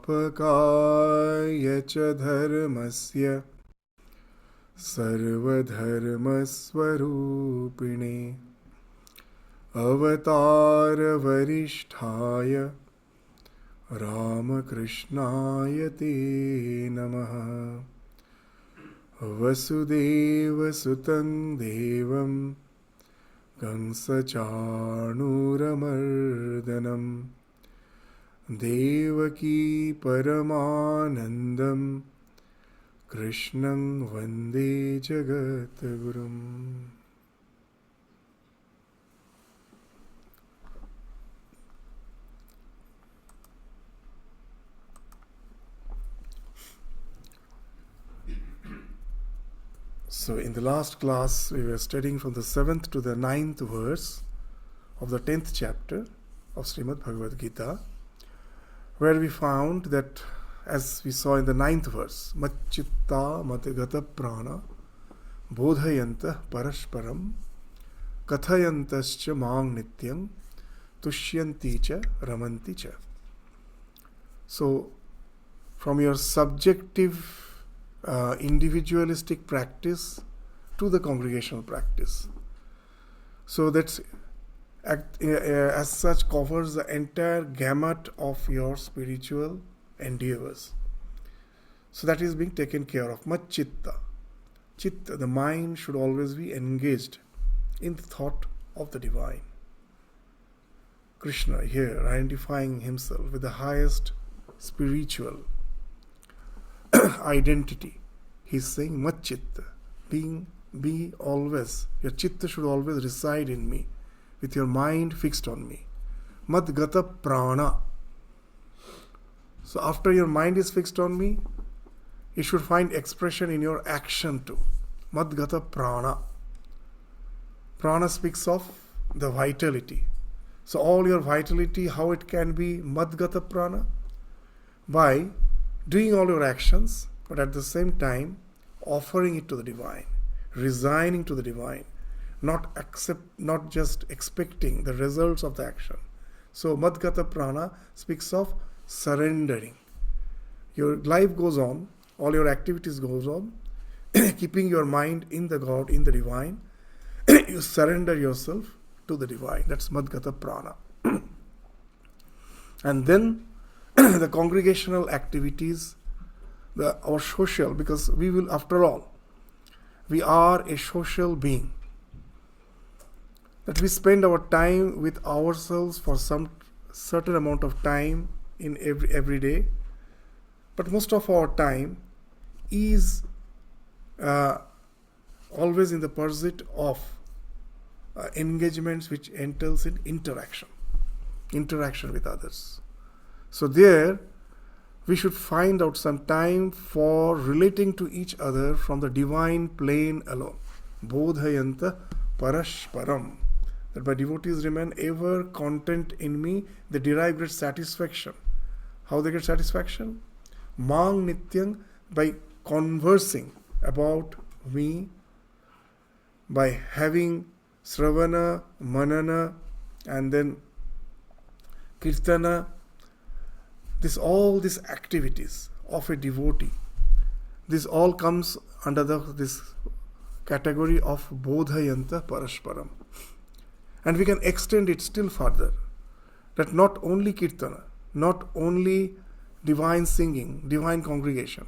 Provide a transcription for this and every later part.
स्थापकाय च धर्मस्य सर्वधर्मस्वरूपिणे अवतारवरिष्ठाय रामकृष्णाय ते नमः। वसुदेवसुतं देवं कंसचाणूरमर्दनं देवकी परमानन्दं कृष्णं वन्दे जगद्गुरुम्। So in the last class we were studying from the 7th to the 9th verse of the 10th chapter of Shrimad Bhagavad Gita, where we found that, as we saw in the 9th verse, Macchitta Matagata Prana Bodhayanta Parashparam Kathayantascha Mang Nityam Tushyanti cha Ramanti cha. So from your subjective individualistic practice to the congregational practice. So that's as such covers the entire gamut of your spiritual endeavors. So that is being taken care of. Macchitta. Chitta, the mind should always be engaged in the thought of the divine. Krishna here identifying himself with the highest spiritual identity. He's saying Macchitta, be always, your chitta should always reside in me, with your mind fixed on me. Madgata prana. So after your mind is fixed on me, it should find expression in your action too. Madgata prana. Prana speaks of the vitality. So all your vitality, how it can be Madgata prana? By doing all your actions, but at the same time offering it to the divine, resigning to the divine, not just expecting the results of the action. So Madgata prana speaks of surrendering. Your life goes on, all your activities goes on, keeping your mind in the God, in the divine. You surrender yourself to the divine. That's Madgata prana. And then the congregational activities, our social, because we will, after all, we are a social being. That we spend our time with ourselves for some certain amount of time in every day, but most of our time is always in the pursuit of engagements which entails in interaction with others. So there, we should find out some time for relating to each other from the divine plane alone. Bodhayanta parashparam. That my devotees remain ever content in me, they derive great satisfaction. How they get satisfaction? Mang nityang, by conversing about me, by having sravana, manana, and then kirtana, all these activities of a devotee, this all comes under this category of Bodhayanta Parashparam. And we can extend it still further, that not only kirtana, not only divine singing, divine congregation,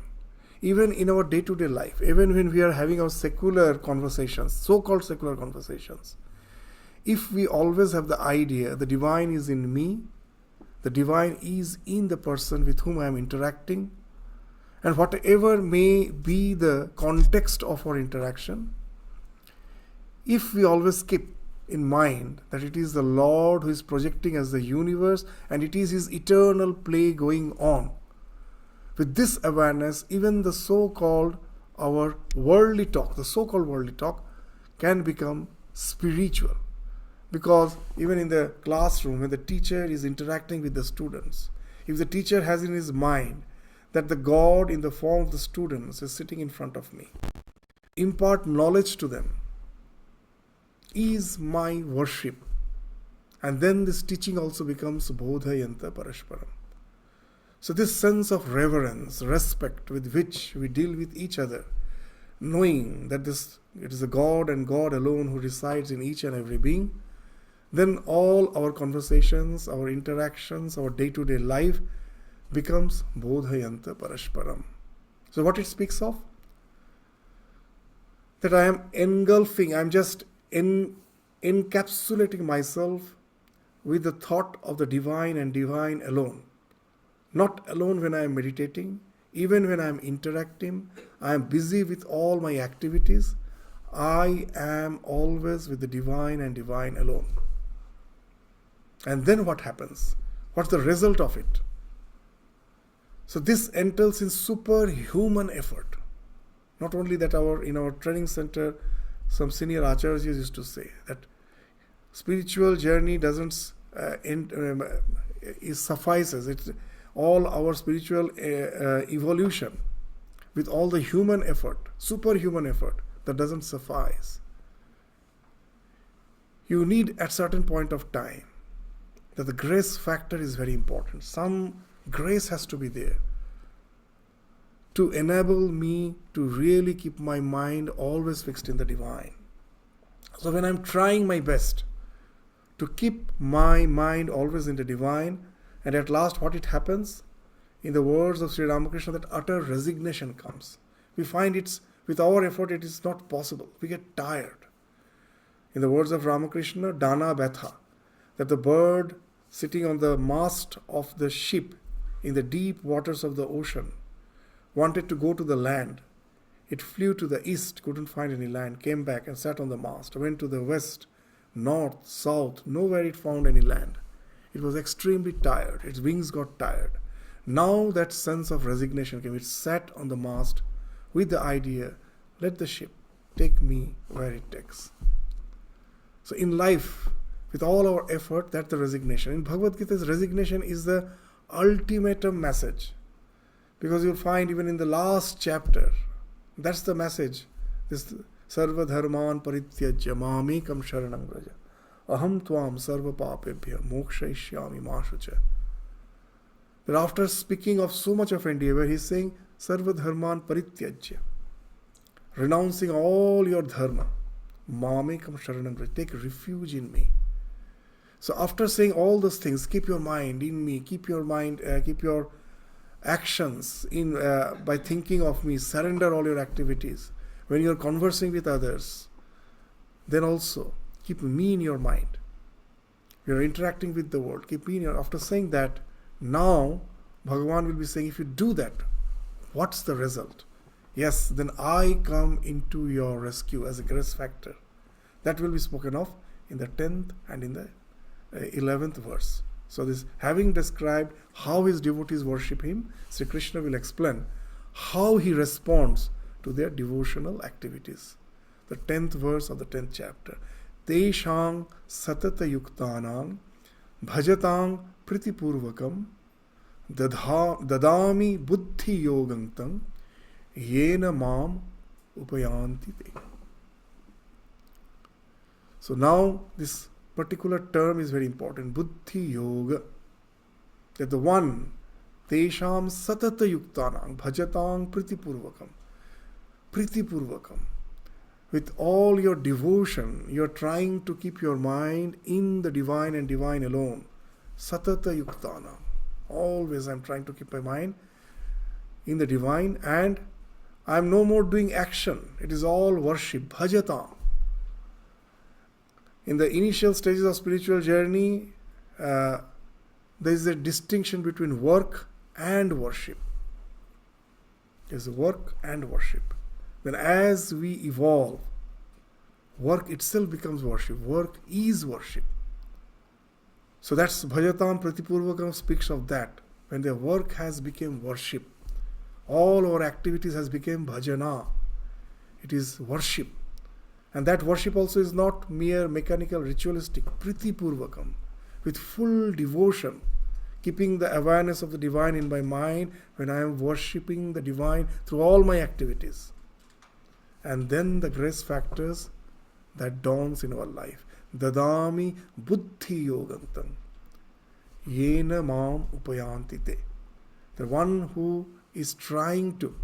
even in our day-to-day life, even when we are having our secular conversations, so-called secular conversations, if we always have the idea the divine is in me, the divine is in the person with whom I am interacting, and whatever may be the context of our interaction, if we always keep in mind that it is the Lord who is projecting as the universe and it is His eternal play going on, with this awareness, even the so-called worldly talk can become spiritual. Because even in the classroom, when the teacher is interacting with the students, if the teacher has in his mind that the God in the form of the students is sitting in front of me, impart knowledge to them, is my worship. And then this teaching also becomes Bodhayanta Parashparam. So this sense of reverence, respect with which we deal with each other, knowing that it is a God and God alone who resides in each and every being, then all our conversations, our interactions, our day-to-day life becomes bodhayanta parashparam. So what it speaks of? That I am engulfing, I am just encapsulating myself with the thought of the divine and divine alone. Not alone when I am meditating, even when I am interacting, I am busy with all my activities, I am always with the divine and divine alone. And then what happens? What's the result of it? So this entails in superhuman effort. Not only that, in our training center, some senior acharyas used to say that spiritual journey doesn't it suffices. It's all our spiritual evolution with all the human effort, superhuman effort, that doesn't suffice. You need at certain point of time that the grace factor is very important. Some grace has to be there to enable me to really keep my mind always fixed in the divine. So when I'm trying my best to keep my mind always in the divine, and at last what it happens, in the words of Sri Ramakrishna, that utter resignation comes. We find with our effort it is not possible. We get tired. In the words of Ramakrishna, Dana Betha, that the bird sitting on the mast of the ship in the deep waters of the ocean wanted to go to the land. It flew to the east, couldn't find any land, came back and sat on the mast, went to the west, north, south, nowhere it found any land. It was extremely tired. Its wings got tired. Now that sense of resignation came. It sat on the mast with the idea, let the ship take me where it takes. So in life, with all our effort, that's the resignation. In Bhagavad Gita's resignation is the ultimatum message. Because you'll find even in the last chapter, that's the message. This sarva dharman parityajya mamekam sharanam vraja. Aham tvam sarva papebhya mokshayishyami ma shucha. That after speaking of so much of endeavor, he's saying sarva dharman parityajya. Renouncing all your dharma. Mamekam sharanam vraja. Take refuge in me. So after saying all those things, keep your mind in me, keep your actions in by thinking of me, surrender all your activities. When you're conversing with others, then also keep me in your mind. You're interacting with the world, keep me in your... After saying that, now Bhagavan will be saying, if you do that, what's the result? Yes, then I come into your rescue as a grace factor. That will be spoken of in the 10th and in the 11th verse. So this, having described how his devotees worship him, Sri Krishna will explain how he responds to their devotional activities. The 10th verse of the 10th chapter. Teshang satata yuktanang bhajatang pritipurvakam dadami buddhi yogantam yena mam upayanti te. So now this particular term is very important. Buddhi yoga. That the one, tesham satata yuktanang bhajatang pritipurvakam. Pritipurvakam. With all your devotion, you're trying to keep your mind in the divine and divine alone. Satata yuktanang. Always I'm trying to keep my mind in the divine, and I'm no more doing action. It is all worship. Bhajatang. In the initial stages of spiritual journey, there is a distinction between work and worship. There's work and worship. Then as we evolve, work itself becomes worship. Work is worship. So that's Bhajatam Pratipurvakam speaks of that. When the work has become worship, all our activities has become bhajana. It is worship. And that worship also is not mere mechanical, ritualistic, pritipurvakam, with full devotion, keeping the awareness of the divine in my mind when I am worshipping the divine through all my activities. And then the grace factors that dawns in our life. Dadami buddhi yogantam yena mam upayanti te. the one who is trying to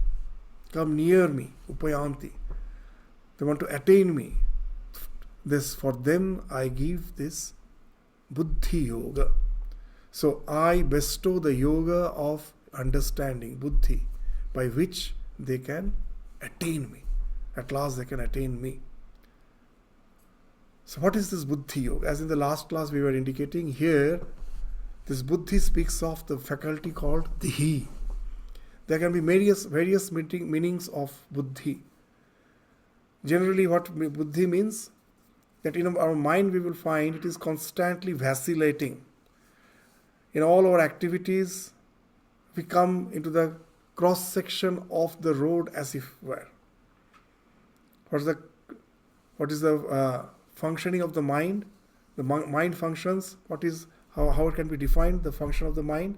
come near me, upayanti, they want to attain me. This, for them I give this buddhi yoga. So I bestow the yoga of understanding, buddhi, by which they can attain me. At last they can attain me. So what is this buddhi yoga? As in the last class we were indicating, here this buddhi speaks of the faculty called dhi. There can be various meanings of buddhi. Generally what buddhi means, that in our mind we will find it is constantly vacillating. In all our activities, we come into the cross section of the road as if were. What is the functioning of the mind? The mind functions. How it can be defined? The function of the mind: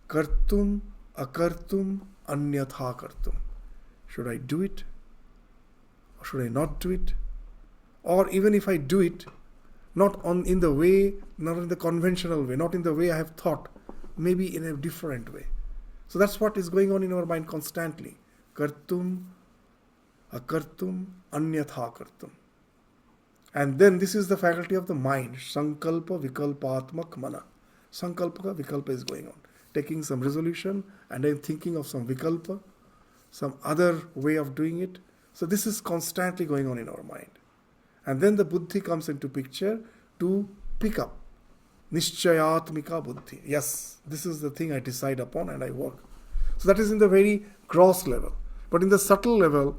kartum, akartum, anyatha kartum. Should I do it, or should I not do it? Or even if I do it, not in the way, not in the conventional way, not in the way I have thought, maybe in a different way. So that's what is going on in our mind constantly. Kartum, akartum, anyatha kartum. And then this is the faculty of the mind. Sankalpa vikalpatmak mana. Sankalpa vikalpa is going on. Taking some resolution and then thinking of some vikalpa, some other way of doing it. So this is constantly going on in our mind. And then the buddhi comes into picture to pick up. Nishchayatmika buddhi. Yes, this is the thing I decide upon and I work. So that is in the very gross level. But in the subtle level,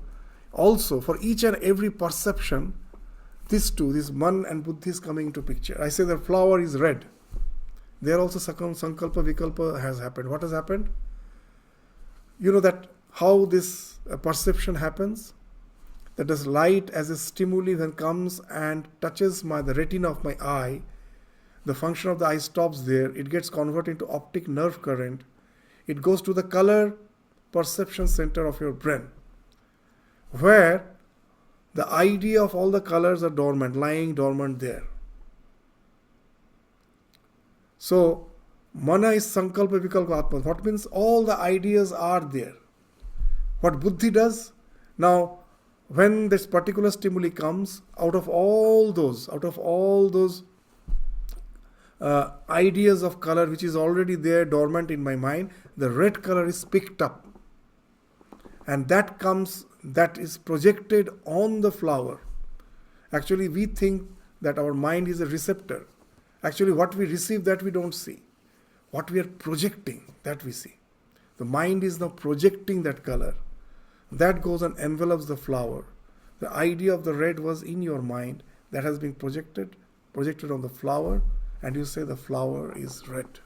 also for each and every perception, this man and buddhi is coming into picture. I say the flower is red. There also sankalpa vikalpa has happened. What has happened? You know that how this perception happens? That this light as a stimuli then comes and touches the retina of my eye. The function of the eye stops there. It gets converted into optic nerve current. It goes to the color perception center of your brain, where the idea of all the colors are dormant, lying dormant there. So, mana is sankalpa vikalpa atma. What means all the ideas are there. What buddhi does? Now, when this particular stimuli comes, out of all those ideas of color which is already there dormant in my mind, the red color is picked up. And that is projected on the flower. Actually, we think that our mind is a receptor. Actually, what we receive, that we don't see. What we are projecting, that we see. The mind is now projecting that color. That goes and envelops the flower. The idea of the red was in your mind. That has been projected on the flower, and you say the flower is red.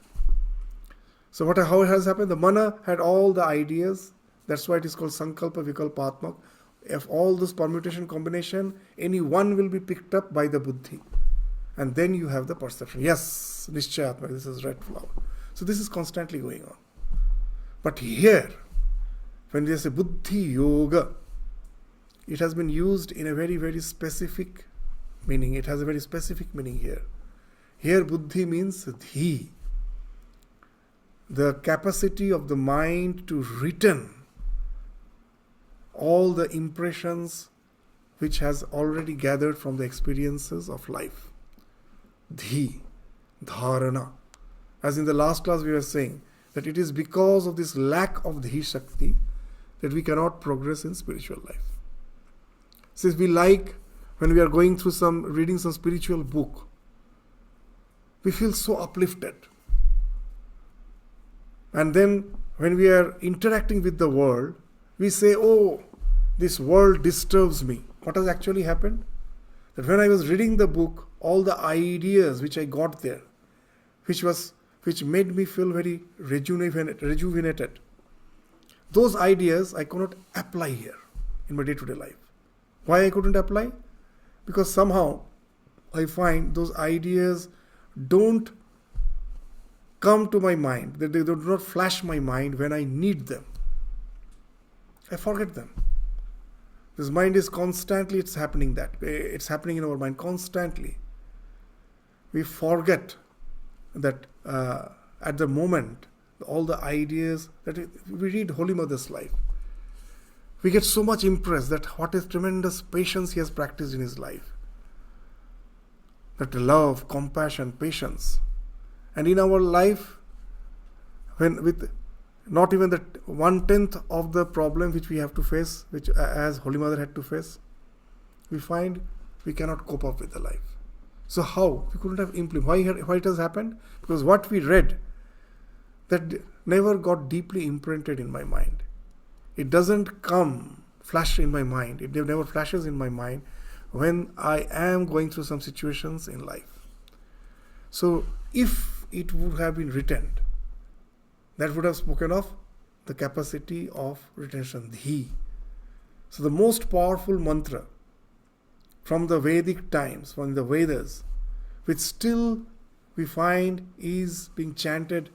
So how it has happened? The mana had all the ideas. That's why it is called sankalpa vikalpatmak. If all this permutation combination, any one will be picked up by the buddhi. And then you have the perception. Yes, nishchayatmak, this is red flower. So this is constantly going on. But here, when they say buddhi yoga, it has been used in a very, very specific meaning. It has a very specific meaning here. Here buddhi means dhi. The capacity of the mind to retain all the impressions which has already gathered from the experiences of life. Dhi, dharana. As in the last class we were saying, that it is because of this lack of dhi shakti that we cannot progress in spiritual life. Since we like, when we are going through reading some spiritual book, we feel so uplifted. And then when we are interacting with the world, we say, oh, this world disturbs me. What has actually happened? That when I was reading the book, all the ideas which I got there, which made me feel very rejuvenated, those ideas I could not apply here in my day-to-day life. Why I couldn't apply? Because somehow I find those ideas don't come to my mind, that they do not flash my mind when I need them. I forget them. This mind is constantly, it's happening in our mind constantly. We forget that at the moment all the ideas that we read Holy Mother's life. We get so much impressed that what a tremendous patience he has practiced in his life. That love, compassion, patience. And in our life, when with not even the 1/10 of the problem which we have to face, which as Holy Mother had to face, we find we cannot cope up with the life. So how? We couldn't have implemented. Why it has happened? Because what we read, that never got deeply imprinted in my mind. It doesn't flash in my mind. It never flashes in my mind when I am going through some situations in life. So if it would have been written, that would have spoken of the capacity of retention, dhi. So the most powerful mantra from the Vedic times, from the Vedas, which still we find is being chanted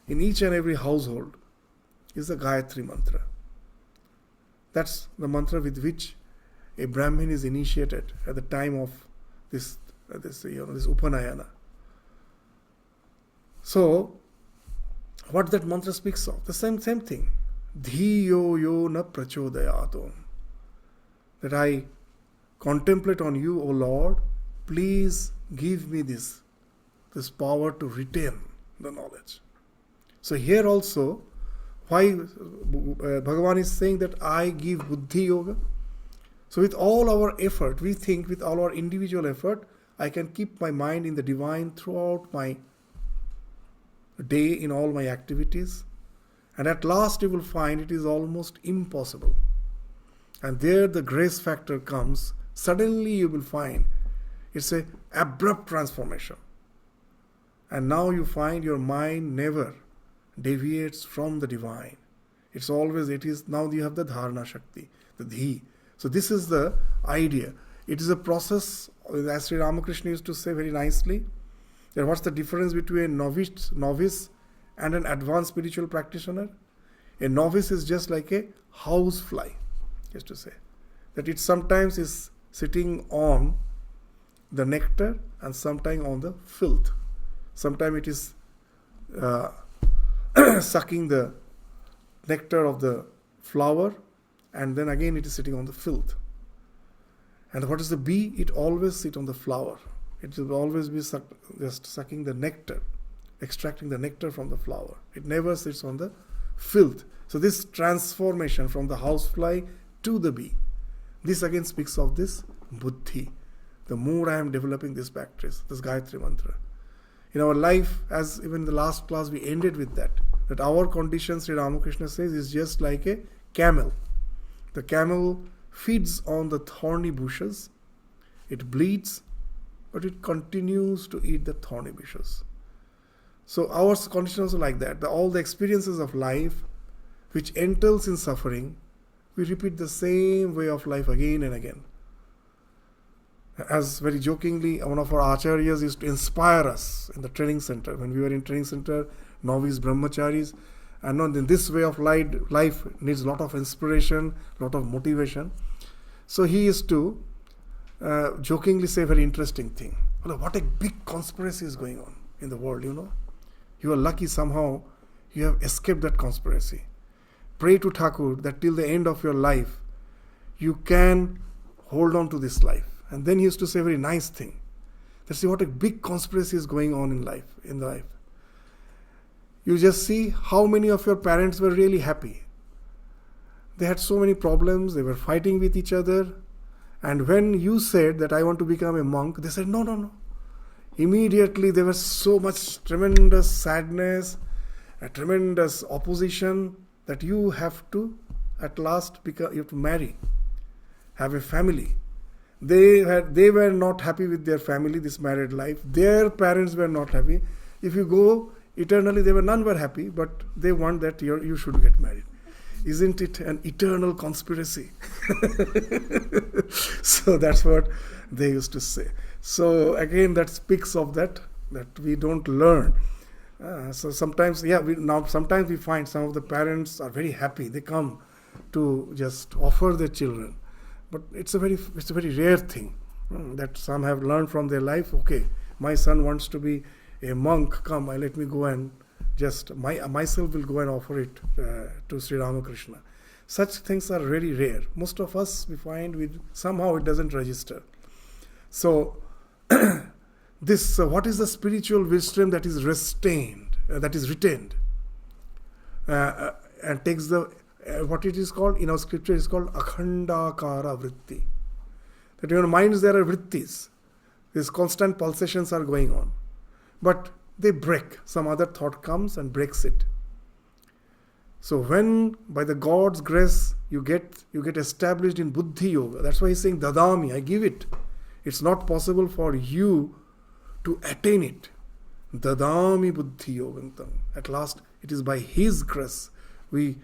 in each and every household, is the Gayatri mantra. That's the mantra with which a Brahmin is initiated at the time of this Upanayana. So, what that mantra speaks of? The same thing. Dhiyo yo na prachodayato. That I contemplate on you, O Lord, please give me this power to retain the knowledge. So here also, why Bhagavan is saying that I give buddhi yoga. So with all our effort, we think with all our individual effort, I can keep my mind in the divine throughout my day, in all my activities. And at last you will find it is almost impossible. And there the grace factor comes. Suddenly you will find it's an abrupt transformation. And now you find your mind never deviates from the divine. Now you have the dharana shakti, the dhi. So this is the idea. It is a process, as Sri Ramakrishna used to say very nicely, that what's the difference between a novice and an advanced spiritual practitioner? A novice is just like a house fly, used to say. That it sometimes is sitting on the nectar and sometimes on the filth. Sometimes it is sucking the nectar of the flower, and then again it is sitting on the filth. And what is the bee? It always sits on the flower. It will always be just sucking the nectar, extracting the nectar from the flower. It never sits on the filth. So this transformation from the housefly to the bee, this again speaks of this buddhi. The more I am developing this practice, this Gayatri mantra. In our life, as even in the last class we ended with that our condition, Sri Ramakrishna says, is just like a camel. The camel feeds on the thorny bushes. It bleeds, but it continues to eat the thorny bushes. So our condition is also like that. All the experiences of life, which entails in suffering, we repeat the same way of life again and again. As very jokingly, one of our acharyas used to inspire us in the training center. When we were in training center, novice brahmacharis, and in this way of life needs a lot of inspiration, a lot of motivation. So he used to jokingly say a very interesting thing. What a big conspiracy is going on in the world, You are lucky somehow you have escaped that conspiracy. Pray to Thakur that till the end of your life, you can hold on to this life. And then he used to say a very nice thing. That see what a big conspiracy is going on in life. You just see how many of your parents were really happy. They had so many problems, they were fighting with each other. And when you said that I want to become a monk, they said, no. Immediately there was so much tremendous sadness, a tremendous opposition that you have to, at last, you have to marry, have a family. They were not happy with their family, this married life. Their parents were not happy. If you go eternally, none were happy, but they want that you should get married. Isn't it an eternal conspiracy? So that's what they used to say. So again, that speaks of that we don't learn. So sometimes, sometimes we find some of the parents are very happy. They come to just offer their children. But it's a very rare thing that some have learned from their life. Okay, my son wants to be a monk. Come, let me go and just myself will go and offer it to Sri Ramakrishna. Such things are very rare. Most of us, we find, somehow it doesn't register. So, what is the spiritual wisdom that is retained, and takes the, what it is called, in our scripture is called akhandakara vritti. That in your minds there are vrittis. These constant pulsations are going on. But they break. Some other thought comes and breaks it. So when, by the God's grace, you get established in Buddhi Yoga, that's why he's saying, Dadami, I give it. It's not possible for you to attain it. Dadami Buddhi Yogantam. At last, it is by his grace we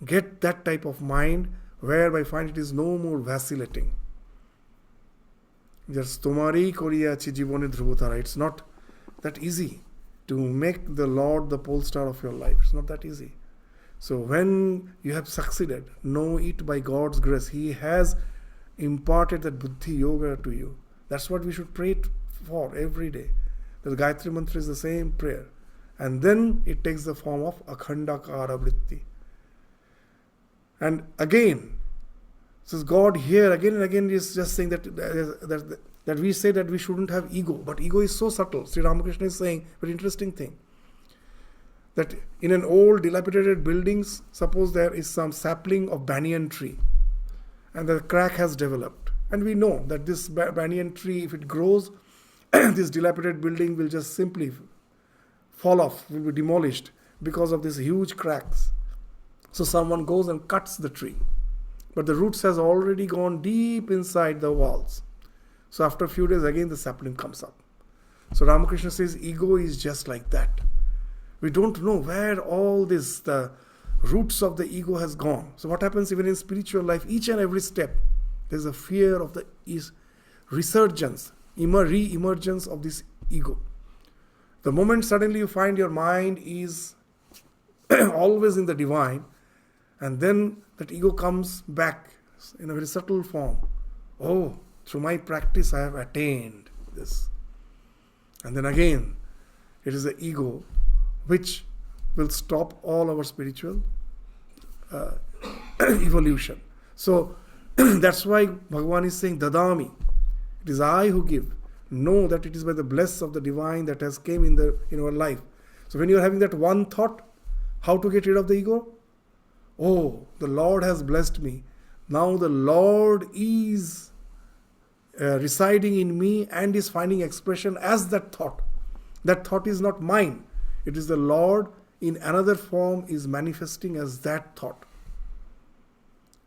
get that type of mind whereby find it is no more vacillating. Just Tomari Koriyachi Jivone Dhruvotara. It's not that easy to make the Lord the pole star of your life. It's not that easy. So when you have succeeded, know it by God's grace. He has imparted that Buddhi Yoga to you. That's what we should pray for every day. The Gayatri Mantra is the same prayer. And then it takes the form of Akhandakara Vritti. And again, says God here again and again is just saying that we say that we shouldn't have ego. But ego is so subtle. Sri Ramakrishna is saying very interesting thing. That in an old dilapidated buildings, suppose there is some sapling of banyan tree and the crack has developed. And we know that this banyan tree, if it grows, this dilapidated building will just simply fall off, will be demolished because of these huge cracks. So someone goes and cuts the tree. But the roots has already gone deep inside the walls. So after a few days, again the sapling comes up. So Ramakrishna says, ego is just like that. We don't know where all this, the roots of the ego has gone. So what happens even in spiritual life, each and every step, there's a fear of the resurgence, re-emergence of this ego. The moment suddenly you find your mind is always in the divine, and then that ego comes back in a very subtle form. Oh, through my practice I have attained this. And then again, it is the ego which will stop all our spiritual evolution. So that's why Bhagavan is saying, Dadami. It is I who give. Know that it is by the bless of the divine that has came in our life. So when you are having that one thought, how to get rid of the ego? Oh, the Lord has blessed me. Now the Lord is residing in me and is finding expression as that thought. That thought is not mine. It is the Lord in another form is manifesting as that thought.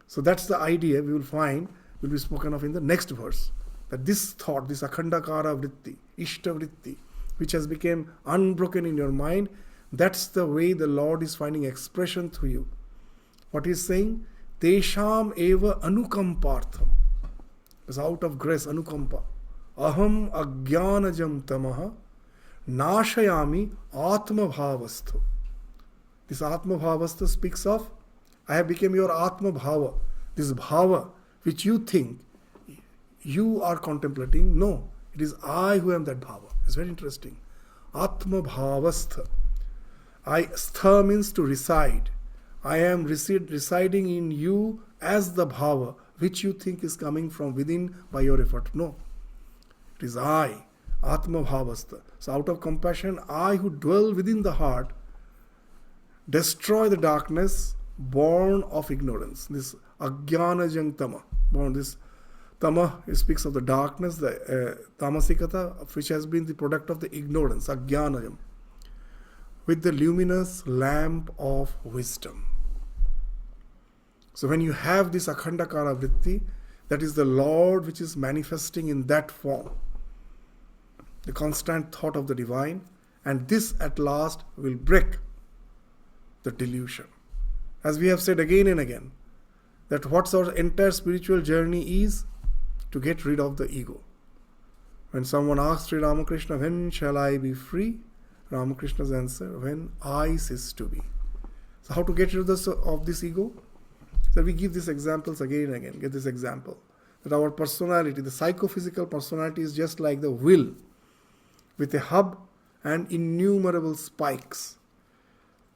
So that's the idea we will find will be spoken of in the next verse. That this thought, this Akhandakara Vritti, Ishta Vritti, which has become unbroken in your mind, that's the way the Lord is finding expression through you. What he is saying? Tesham eva anukampartham. It's out of grace, anukampa. Aham agyanajam tamaha nashayami atma bhavasthu. This atma bhavasthu speaks of, I have become your atma bhava. This bhava which you think you are contemplating, no, it is I who am that bhava. It's very interesting. Atma bhavastha. Stha means to reside. I am residing in you as the bhava which you think is coming from within by your effort. No, it is I, Atma Bhavastha. So out of compassion, I who dwell within the heart, destroy the darkness born of ignorance. This Ajnana Tama, born this Tama, it speaks of the darkness, the Tamasikata, which has been the product of the ignorance, Ajnanajam, with the luminous lamp of wisdom. So when you have this Akhandakara Vritti, that is the Lord which is manifesting in that form, the constant thought of the divine, and this at last will break the delusion. As we have said again and again, that what's our entire spiritual journey is to get rid of the ego. When someone asks Sri Ramakrishna, when shall I be free? Ramakrishna's answer, when I cease to be. So how to get rid of this ego? So we give these examples again and again. Get this example. That our personality, the psychophysical personality is just like the wheel with a hub and innumerable spikes.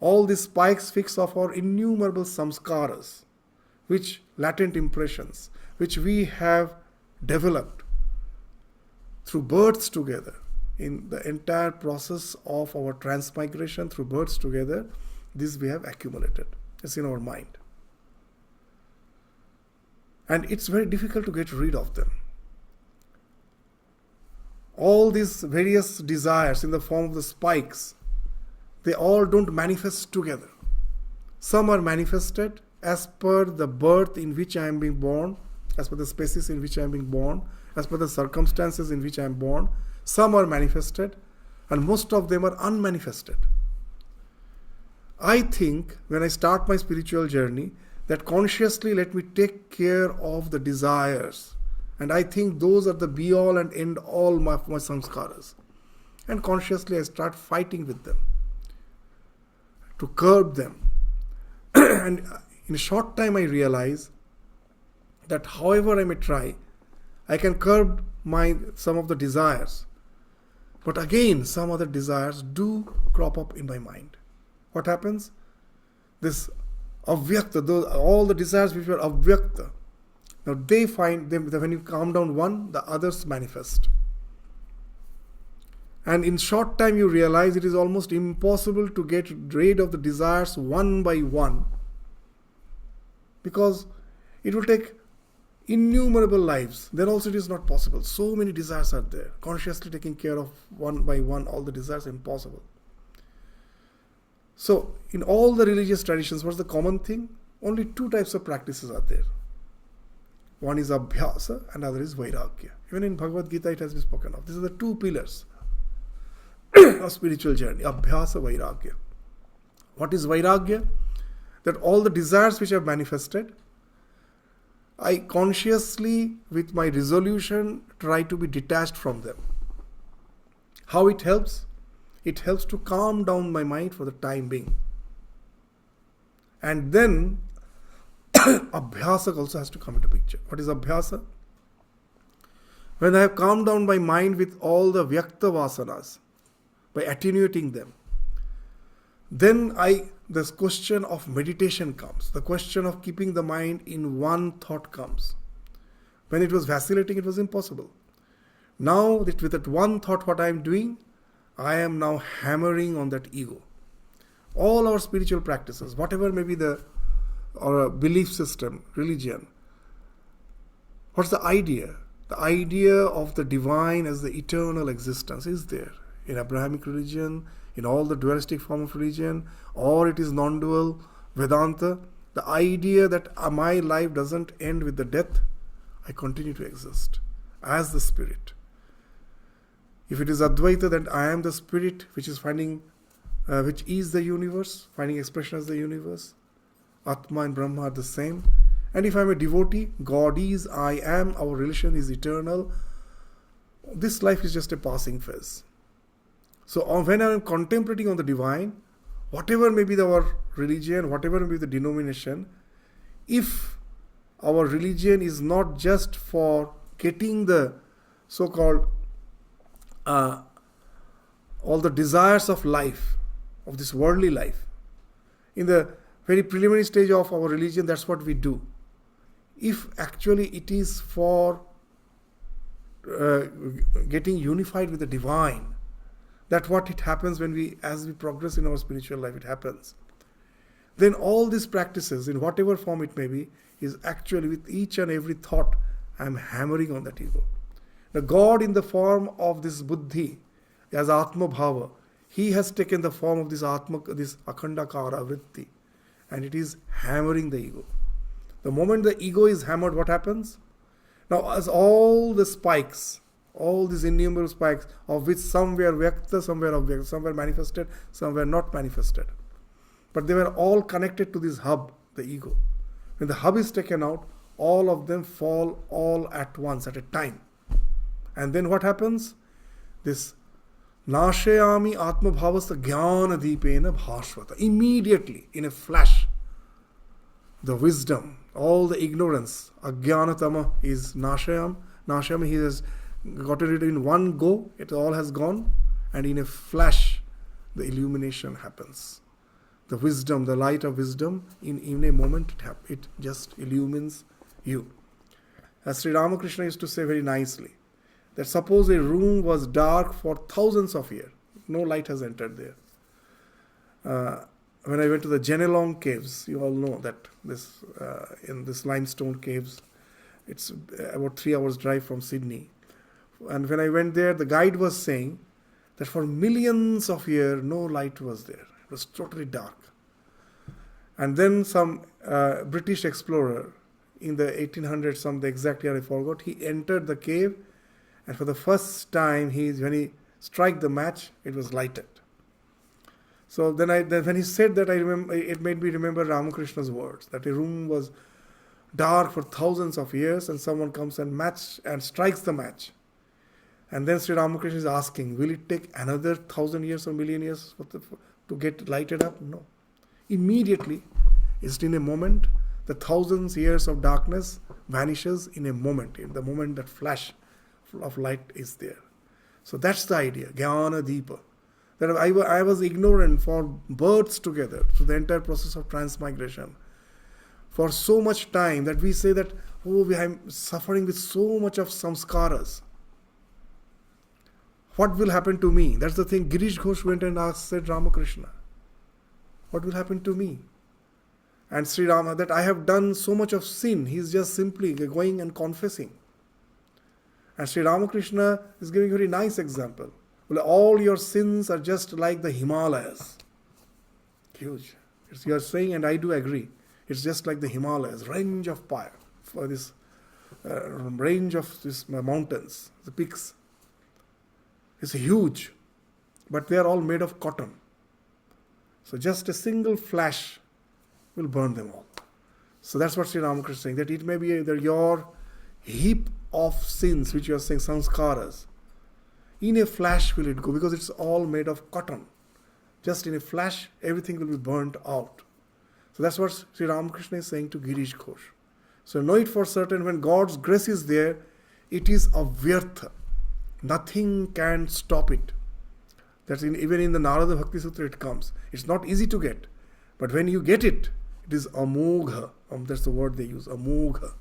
all these spikes fix of our innumerable samskaras, which latent impressions, which we have developed through births together. In the entire process of our transmigration through births together, this we have accumulated. It's in our mind. And it's very difficult to get rid of them. All these various desires in the form of the spikes, they all don't manifest together. Some are manifested as per the birth in which I am being born, as per the species in which I am being born, as per the circumstances in which I am born. Some are manifested, and most of them are unmanifested. I think when I start my spiritual journey, that consciously let me take care of the desires. And I think those are the be-all and end-all my samskaras. And consciously I start fighting with them, to curb them. And in a short time I realize that however I may try, I can curb some of the desires. But again, some other desires do crop up in my mind. What happens? This avyakta, all the desires which were avyakta, now they find them, when you calm down one, the others manifest. And in short time you realize it is almost impossible to get rid of the desires one by one, because it will take innumerable lives. Then also it is not possible. So many desires are there. Consciously taking care of one by one all the desires, impossible. So in all the religious traditions, what's the common thing? Only two types of practices are there. One is abhyasa and other is vairagya. Even in Bhagavad Gita it has been spoken of. These are the two pillars of spiritual journey. Abhyasa, vairagya. What is vairagya? That all the desires which have manifested, I consciously, with my resolution, try to be detached from them. How it helps? It helps to calm down my mind for the time being. And then, abhyasa also has to come into picture. What is abhyasa? When I have calmed down my mind with all the vyakta vasanas, by attenuating them, then this question of meditation comes. The question of keeping the mind in one thought comes. When it was vacillating, it was impossible. Now, with that one thought, what I am doing, I am now hammering on that ego. All our spiritual practices, whatever may be our belief system, religion, what's the idea? The idea of the divine as the eternal existence is there. In Abrahamic religion, in all the dualistic form of religion, or it is non-dual, Vedanta, the idea that my life doesn't end with the death, I continue to exist as the spirit. If it is Advaita, then I am the spirit which is which is the universe, finding expression as the universe. Atma and Brahma are the same. And if I am a devotee, God is, I am, our relation is eternal. This life is just a passing phase. So when I am contemplating on the divine, whatever may be our religion, whatever may be the denomination, if our religion is not just for getting the so-called all the desires of life, of this worldly life, in the very preliminary stage of our religion, that's what we do. If actually it is for getting unified with the divine, that's what it happens as we progress in our spiritual life, it happens. Then all these practices, in whatever form it may be, is actually with each and every thought, I am hammering on that ego. The God in the form of this buddhi, as Atma Bhava, he has taken the form of this Akhandakara vritti, and it is hammering the ego. The moment the ego is hammered, what happens? Now, as all the spikes, all these innumerable spikes, of which some were vyakta, some were avyakta, some were manifested, some were not manifested. But they were all connected to this hub, the ego. When the hub is taken out, all of them fall all at once, at a time. And then what happens? This Nashayami Atma Bhavasa Jnana Deepena Bhashvata. Immediately, in a flash, the wisdom, all the ignorance, Ajnanatama is Nashayam. Nashayam, he has gotten rid in one go, it all has gone, and in a flash, the illumination happens. the wisdom, the light of wisdom, in a moment it just illumines you. As Sri Ramakrishna used to say very nicely, that suppose a room was dark for thousands of years, no light has entered there. When I went to the Jenelong caves, you all know that in this limestone caves, it's about 3 hours drive from Sydney. And when I went there, the guide was saying that for millions of years, no light was there. It was totally dark. And then some British explorer in the 1800s, the exact year I forgot, he entered the cave, and for the first time, when he struck the match, it was lighted. So then when he said that, it made me remember Ramakrishna's words, that a room was dark for thousands of years, and someone comes and strikes the match. And then Sri Ramakrishna is asking, will it take another 1,000 years or million years to get lighted up? No. Immediately, just in a moment, the thousands years of darkness vanishes in a moment. In the moment that flash of light is there. So that's the idea, Jnana Deepa. That I was ignorant for births together, through the entire process of transmigration, for so much time that we say that, I'm suffering with so much of samskaras. What will happen to me? That's the thing. Girish Ghosh went and said Ramakrishna, what will happen to me? And Sri Rama, that I have done so much of sin. He's just simply going and confessing. And Sri Ramakrishna is giving a very nice example. Well, all your sins are just like the Himalayas. Huge. You are saying, and I do agree, it's just like the Himalayas, range of fire, for this range of these mountains, the peaks. It's huge, but they are all made of cotton. So just a single flash will burn them all. So that's what Sri Ramakrishna is saying, that it may be either your heap of sins, which you are saying, sanskaras, in a flash will it go, because it's all made of cotton. Just in a flash, everything will be burnt out. So that's what Sri Ramakrishna is saying to Girish Ghosh. So know it for certain, when God's grace is there, it is avyartha. Nothing can stop it. That's even in the Narada Bhakti Sutra it comes. It's not easy to get. But when you get it, it is amogha. That's the word they use, amogha.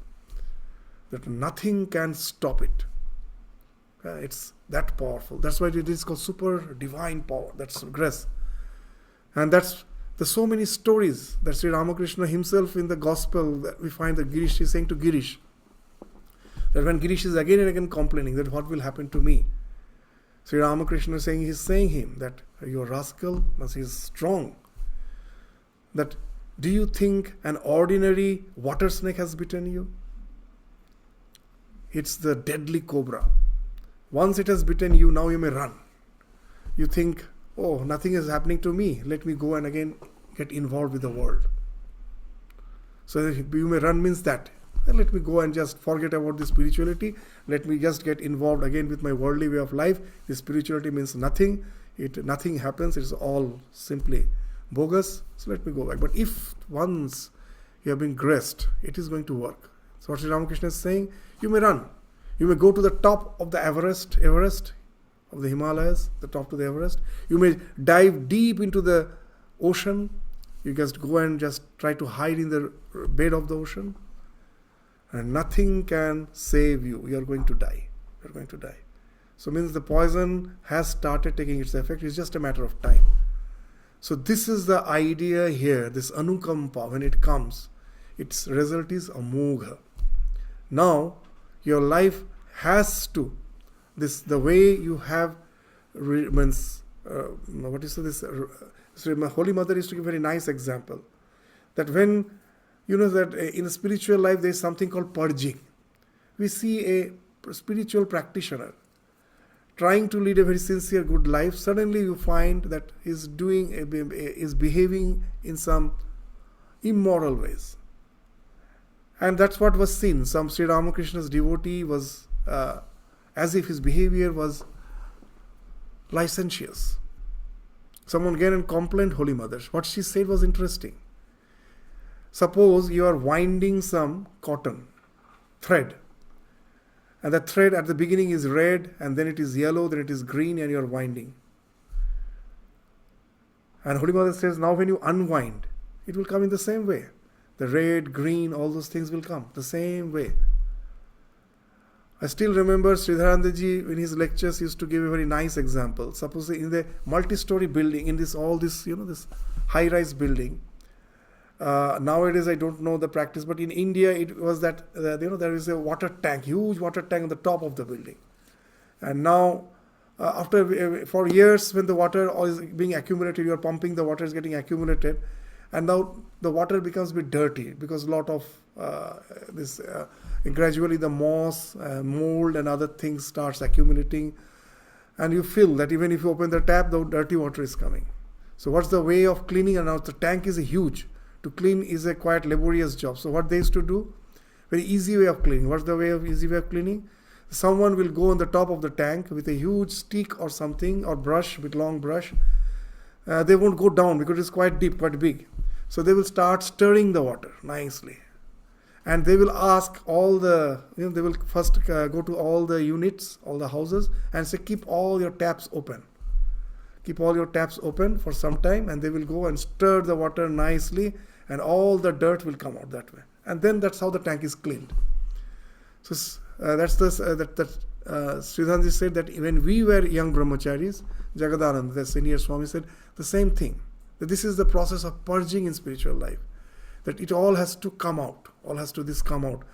That nothing can stop it. It's that powerful. That's why it is called super divine power. That's grace. And there's so many stories that Sri Ramakrishna himself in the gospel, that we find that Girish is saying to Girish, that when Girish is again and again complaining that what will happen to me, Sri Ramakrishna is saying him that you rascal, he is strong. That do you think an ordinary water snake has bitten you? It's the deadly cobra. Once it has bitten you, now you may run. You think, nothing is happening to me. Let me go and again get involved with the world. So you may run means that. Let me go and just forget about the spirituality. Let me just get involved again with my worldly way of life. The spirituality means nothing. Nothing happens. It's all simply bogus. So let me go back. But if once you have been graced, it is going to work. So what Sri Ramakrishna is saying, you may run. You may go to the top of the Everest of the Himalayas, the top to the Everest. You may dive deep into the ocean. You just go and just try to hide in the bed of the ocean. And nothing can save you. You are going to die. You are going to die. So means the poison has started taking its effect. It's just a matter of time. So this is the idea here, this anukampa, when it comes, its result is amogha. Now, your life has to, the way you have, my Holy Mother used to give a very nice example, that when, that in a spiritual life there is something called purging. We see a spiritual practitioner trying to lead a very sincere, good life. Suddenly you find that is behaving in some immoral ways. And that's what was seen. Some Sri Ramakrishna's devotee was as if his behavior was licentious. Someone came and complained Holy Mother. What she said was interesting. Suppose you are winding some cotton thread, and the thread at the beginning is red, and then it is yellow, then it is green, and you are winding. And Holy Mother says, now when you unwind, it will come in the same way. The red, green, all those things will come the same way. I still remember Sridharananda ji in his lectures used to give a very nice example. Suppose in the multi-story building, in this this high-rise building. Nowadays I don't know the practice, but in India it was that there is a water tank, huge water tank on the top of the building. And now for years when the water is being accumulated, you are pumping, the water is getting accumulated, and now the water becomes a bit dirty because a lot of gradually the moss, mold and other things starts accumulating, and you feel that even if you open the tap, the dirty water is coming. So what's the way of cleaning? And now the tank is huge. To clean is a quite laborious job. So what they used to do? Very easy way of cleaning. What's the easy way of cleaning? Someone will go on the top of the tank with a huge stick or something, or brush, with long brush. They won't go down because it's quite deep, quite big. So they will start stirring the water nicely. And they will ask all they will first go to all the units, all the houses, and say, keep all your taps open. Keep all your taps open for some time, and they will go and stir the water nicely, and all the dirt will come out that way. And then that's how the tank is cleaned. So Sridharananda said that when we were young brahmacharis, Jagadananda, the senior Swami, said the same thing. That this is the process of purging in spiritual life. That it all has to come out. All has to come out.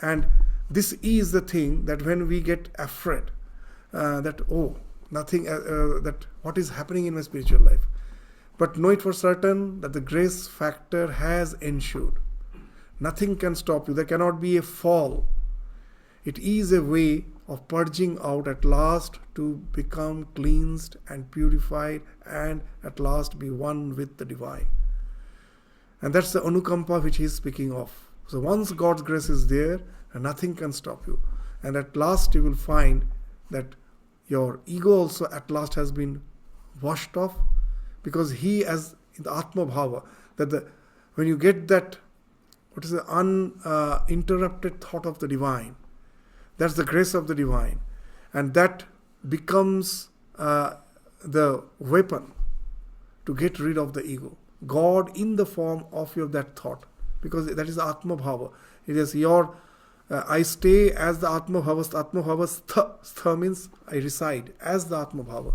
And this is the thing that when we get afraid, that what is happening in my spiritual life. But know it for certain that the grace factor has ensured. Nothing can stop you. There cannot be a fall. It is a way of purging out at last to become cleansed and purified and at last be one with the divine. And that's the anukampa which he is speaking of. So once God's grace is there, nothing can stop you. And at last you will find that your ego also at last has been washed off, because he, as in the Atma Bhava, that when you get that, what is the uninterrupted thought of the divine, that's the grace of the divine, and that becomes the weapon to get rid of the ego. God in the form of that thought, because that is Atma Bhava. It is your I stay as the Atma Bhava. Atma Bhava stha means I reside as the Atma Bhava.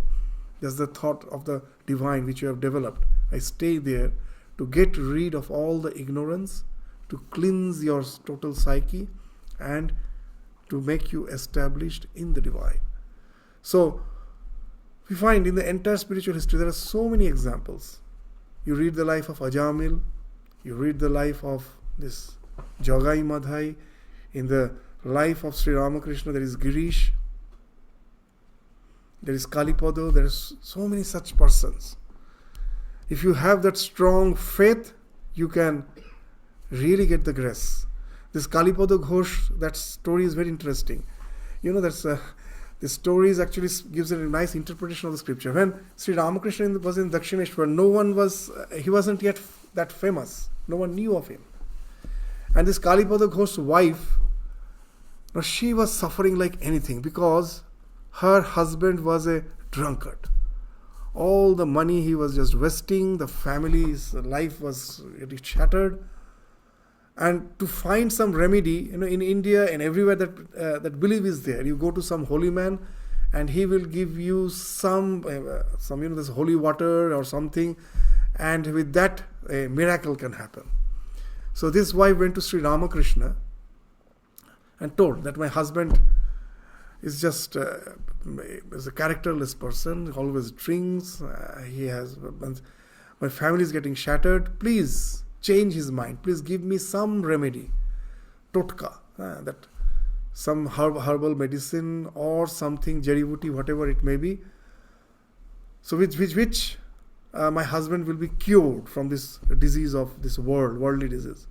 That's the thought of the divine which you have developed. I stay there to get rid of all the ignorance, to cleanse your total psyche, and to make you established in the divine. So we find in the entire spiritual history there are so many examples. You read the life of Ajamil, you read the life of this Jagai Madhai. In the life of Sri Ramakrishna, there is Girish, there is Kalipada, there is so many such persons. If you have that strong faith, you can really get the grace. This Kalipada Ghosh, that story is very interesting. The story actually gives a nice interpretation of the scripture. When Sri Ramakrishna was in Dakshineshwar, he wasn't yet that famous. No one knew of him. And this Kalipada Ghosh's wife, she was suffering like anything because her husband was a drunkard. All the money he was just wasting, the family's life was really shattered. And to find some remedy, in India and everywhere that belief is there, you go to some holy man and he will give you some this holy water or something, and with that a miracle can happen. So this wife went to Sri Ramakrishna and told that my husband is just is a characterless person, always drinks, my family is getting shattered, please change his mind, please give me some remedy, totka, that some herbal medicine or something, jari-buti, whatever it may be, so with which my husband will be cured from this disease of this worldly disease.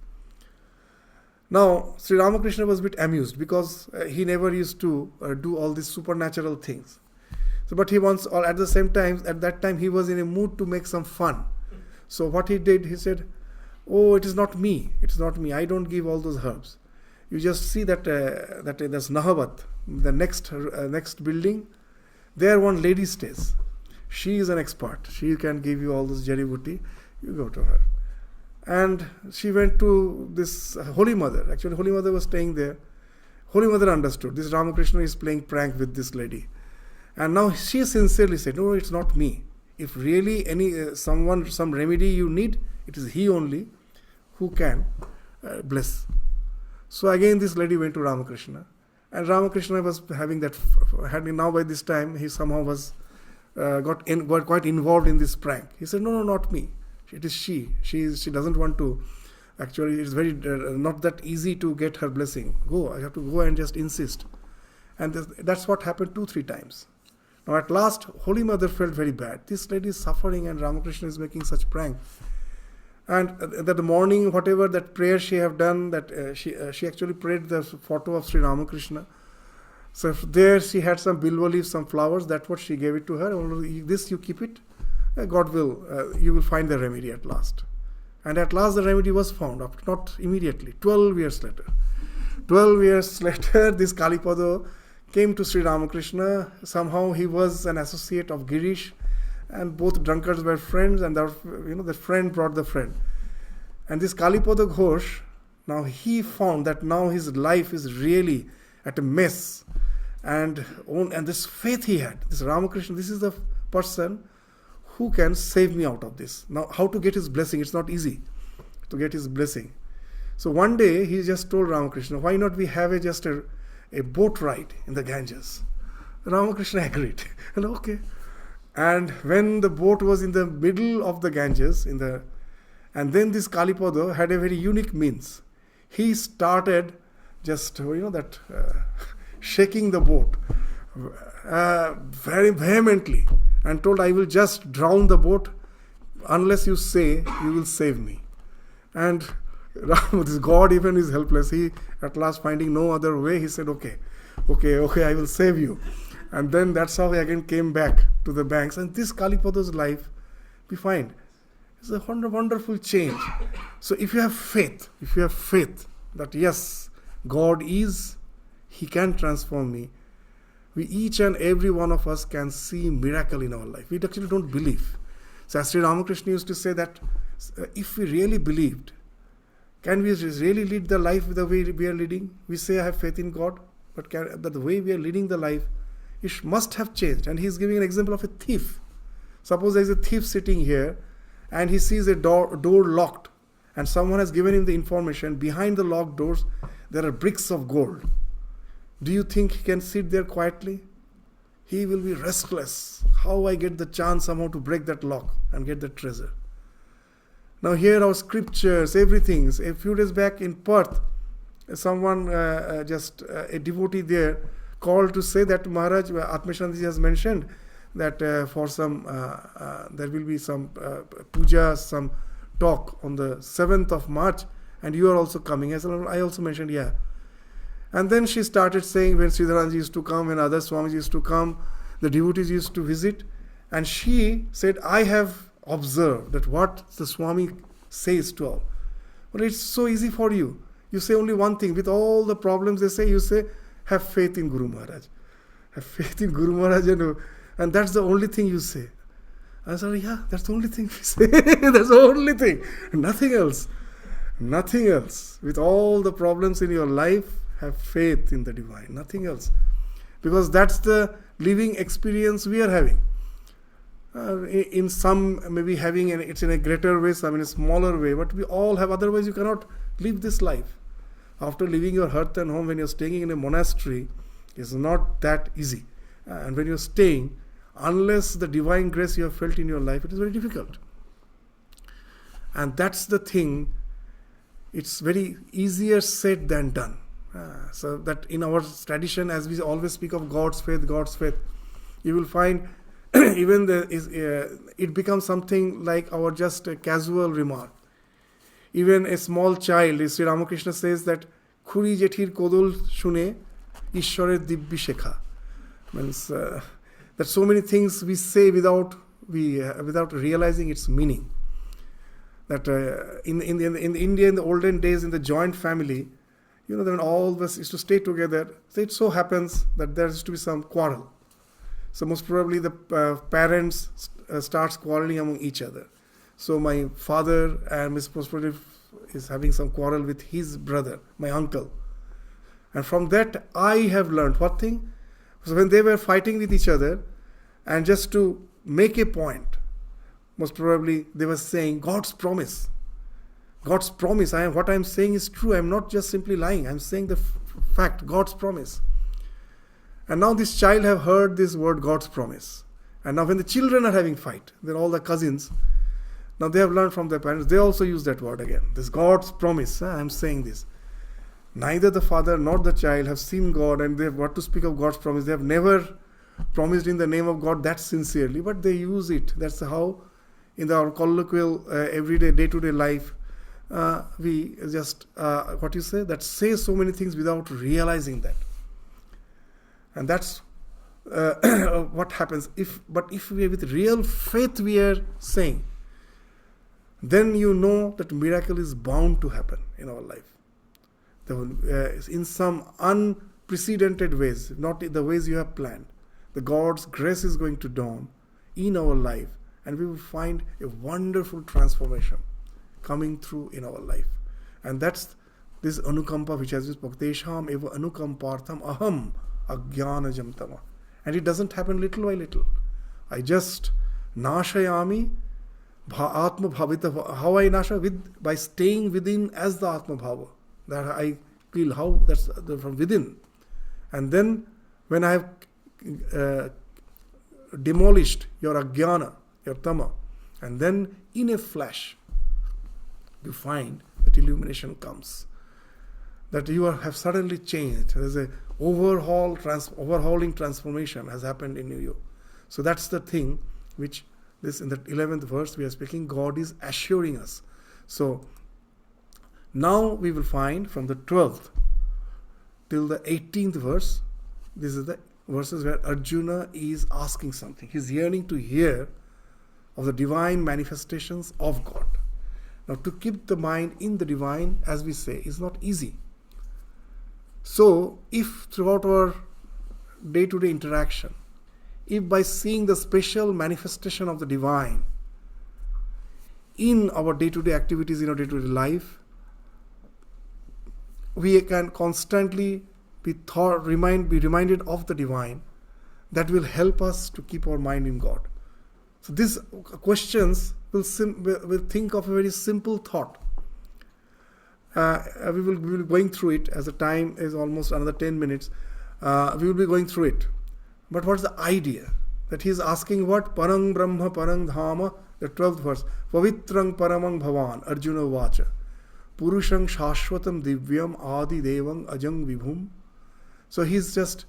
Now, Sri Ramakrishna was a bit amused because he never used to do all these supernatural things. So, but at that time, he was in a mood to make some fun. So, what he did, he said, "Oh, it is not me. I don't give all those herbs. You just see that there's Nahabat, the next building. There one lady stays. She is an expert. She can give you all this jari-buti. You go to her. And she went to this Holy Mother. Actually, Holy Mother was staying there. Holy Mother understood. This Ramakrishna is playing prank with this lady. And now she sincerely said, no, it's not me. If really some remedy you need, it is he only who can bless. So again this lady went to Ramakrishna. And Ramakrishna was having that, now by this time he somehow was got quite involved in this prank. He said, no, not me. It is she. She doesn't want to. Actually, it's very not that easy to get her blessing. I have to go and just insist. And that's what happened 2-3 times. Now at last, Holy Mother felt very bad. This lady is suffering and Ramakrishna is making such prank. And that morning, whatever that prayer she have done, that she actually prayed the photo of Sri Ramakrishna. So there she had some bilwa leaves, some flowers. That's what she gave it to her. This you keep it. God will, you will find the remedy at last. And at last the remedy was found, not immediately, 12 years later. 12 years later, this Kalipada came to Sri Ramakrishna. Somehow he was an associate of Girish, and both drunkards were friends, and the friend brought the friend. And this Kalipada Ghosh, now he found that now his life is really at a mess. And this faith he had, this Ramakrishna, this is the person who can save me out of this. Now, how to get his blessing? It's not easy to get his blessing. So one day, he just told Ramakrishna, why not we have just a boat ride in the Ganges? Ramakrishna agreed. And okay. And when the boat was in the middle of the Ganges, and then this Kalipada had a very unique means. He started just, shaking the boat very vehemently, and told, I will just drown the boat unless you say you will save me. And this God even is helpless. He at last, finding no other way, he said, okay, I will save you. And then that's how he again came back to the banks. And this Kalipada's life, we find, is a wonderful change. So if you have faith that yes, God is, he can transform me, we each and every one of us can see miracle in our life. We actually don't believe. So as Sri Ramakrishna used to say that if we really believed, can we really lead the life the way we are leading? We say I have faith in God, but the way we are leading the life, it must have changed. And he's giving an example of a thief. Suppose there is a thief sitting here and he sees a door locked, and someone has given him the information, behind the locked doors there are bricks of gold. Do you think he can sit there quietly? He will be restless. How I get the chance somehow to break that lock and get the treasure. Now here our scriptures, everything. A few days back in Perth, someone, a devotee there, called to say that Maharaj, Atmashanti has mentioned that for some, there will be some puja, some talk on the 7th of March, and you are also coming. I also mentioned, yeah. And then she started saying when Sridharanji used to come, when other Swamis used to come, the devotees used to visit. And she said, I have observed that what the Swami says to all. But it's so easy for you. You say only one thing. With all the problems they say, you say, have faith in Guru Maharaj. Have faith in Guru Maharaj. And that's the only thing you say. I said, yeah, that's the only thing we say. That's the only thing. Nothing else. Nothing else. With all the problems in your life, have faith in the divine, nothing else. Because that's the living experience we are having. In some, maybe having it's in a greater way, some in a smaller way, but we all have, otherwise you cannot live this life. After leaving your hearth and home, when you're staying in a monastery, it's not that easy. And when you're staying, unless the divine grace you have felt in your life, it is very difficult. And that's the thing, it's very easier said than done. So that in our tradition, as we always speak of God's faith, you will find even it becomes something like our just a casual remark. Even a small child, Sri Ramakrishna says that Khuri Jethir Kodol Shune Ishwarer Dibbi Shekha. Means that so many things we say without realizing its meaning. That in India in the olden days, in the joint family, when all of us used to stay together, so it so happens that there used to be some quarrel. So most probably the parents starts quarreling among each other. So my father and most probably is having some quarrel with his brother, my uncle. And from that I have learned what thing? So when they were fighting with each other, and just to make a point, most probably they were saying God's promise. God's promise. What I am saying is true. I am not just simply lying. I am saying the fact, God's promise. And now this child have heard this word, God's promise. And now when the children are having fight, then all the cousins, now they have learned from their parents, they also use that word again. This God's promise. I am saying this. Neither the father nor the child have seen God, and they have got to speak of God's promise. They have never promised in the name of God that sincerely, but they use it. That's how in our colloquial everyday, day-to-day life, we just, that say so many things without realizing that. And that's what happens. But if we are with real faith we are saying, then you know that miracle is bound to happen in our life. In some unprecedented ways, not in the ways you have planned. The God's grace is going to dawn in our life, and we will find a wonderful transformation coming through in our life. And that's this anukampa which has this bhaktesham eva anukampartham aham ajnanajam tama. And it doesn't happen little by little. I just nashayami atma bhavita. How I nasha? By staying within as the atma bhava. That I feel how that's from within. And then when I have demolished your ajnana, your tama, and then in a flash you find that illumination comes. That you have suddenly changed. There's a overhauling transformation has happened in you. So that's the thing which this in the 11th verse we are speaking, God is assuring us. So now we will find from the 12th till the 18th verse, this is the verses where Arjuna is asking something. He's yearning to hear of the divine manifestations of God. Now to keep the mind in the divine, as we say, is not easy. So if throughout our day-to-day interaction, if by seeing the special manifestation of the divine in our day-to-day activities, in our day-to-day life, we can constantly be reminded of the divine, that will help us to keep our mind in God. So these questions will think of a very simple thought. We will be going through it as the time is almost another 10 minutes. We will be going through it. But what's the idea? That he is asking what? Parang Brahma Parang Dhama, the 12th verse. Pavitrang Paramang Bhavan, Arjuna Vacha. Purushang Shashwatam Divyam Adi Devang Ajang Vibhum. So he's just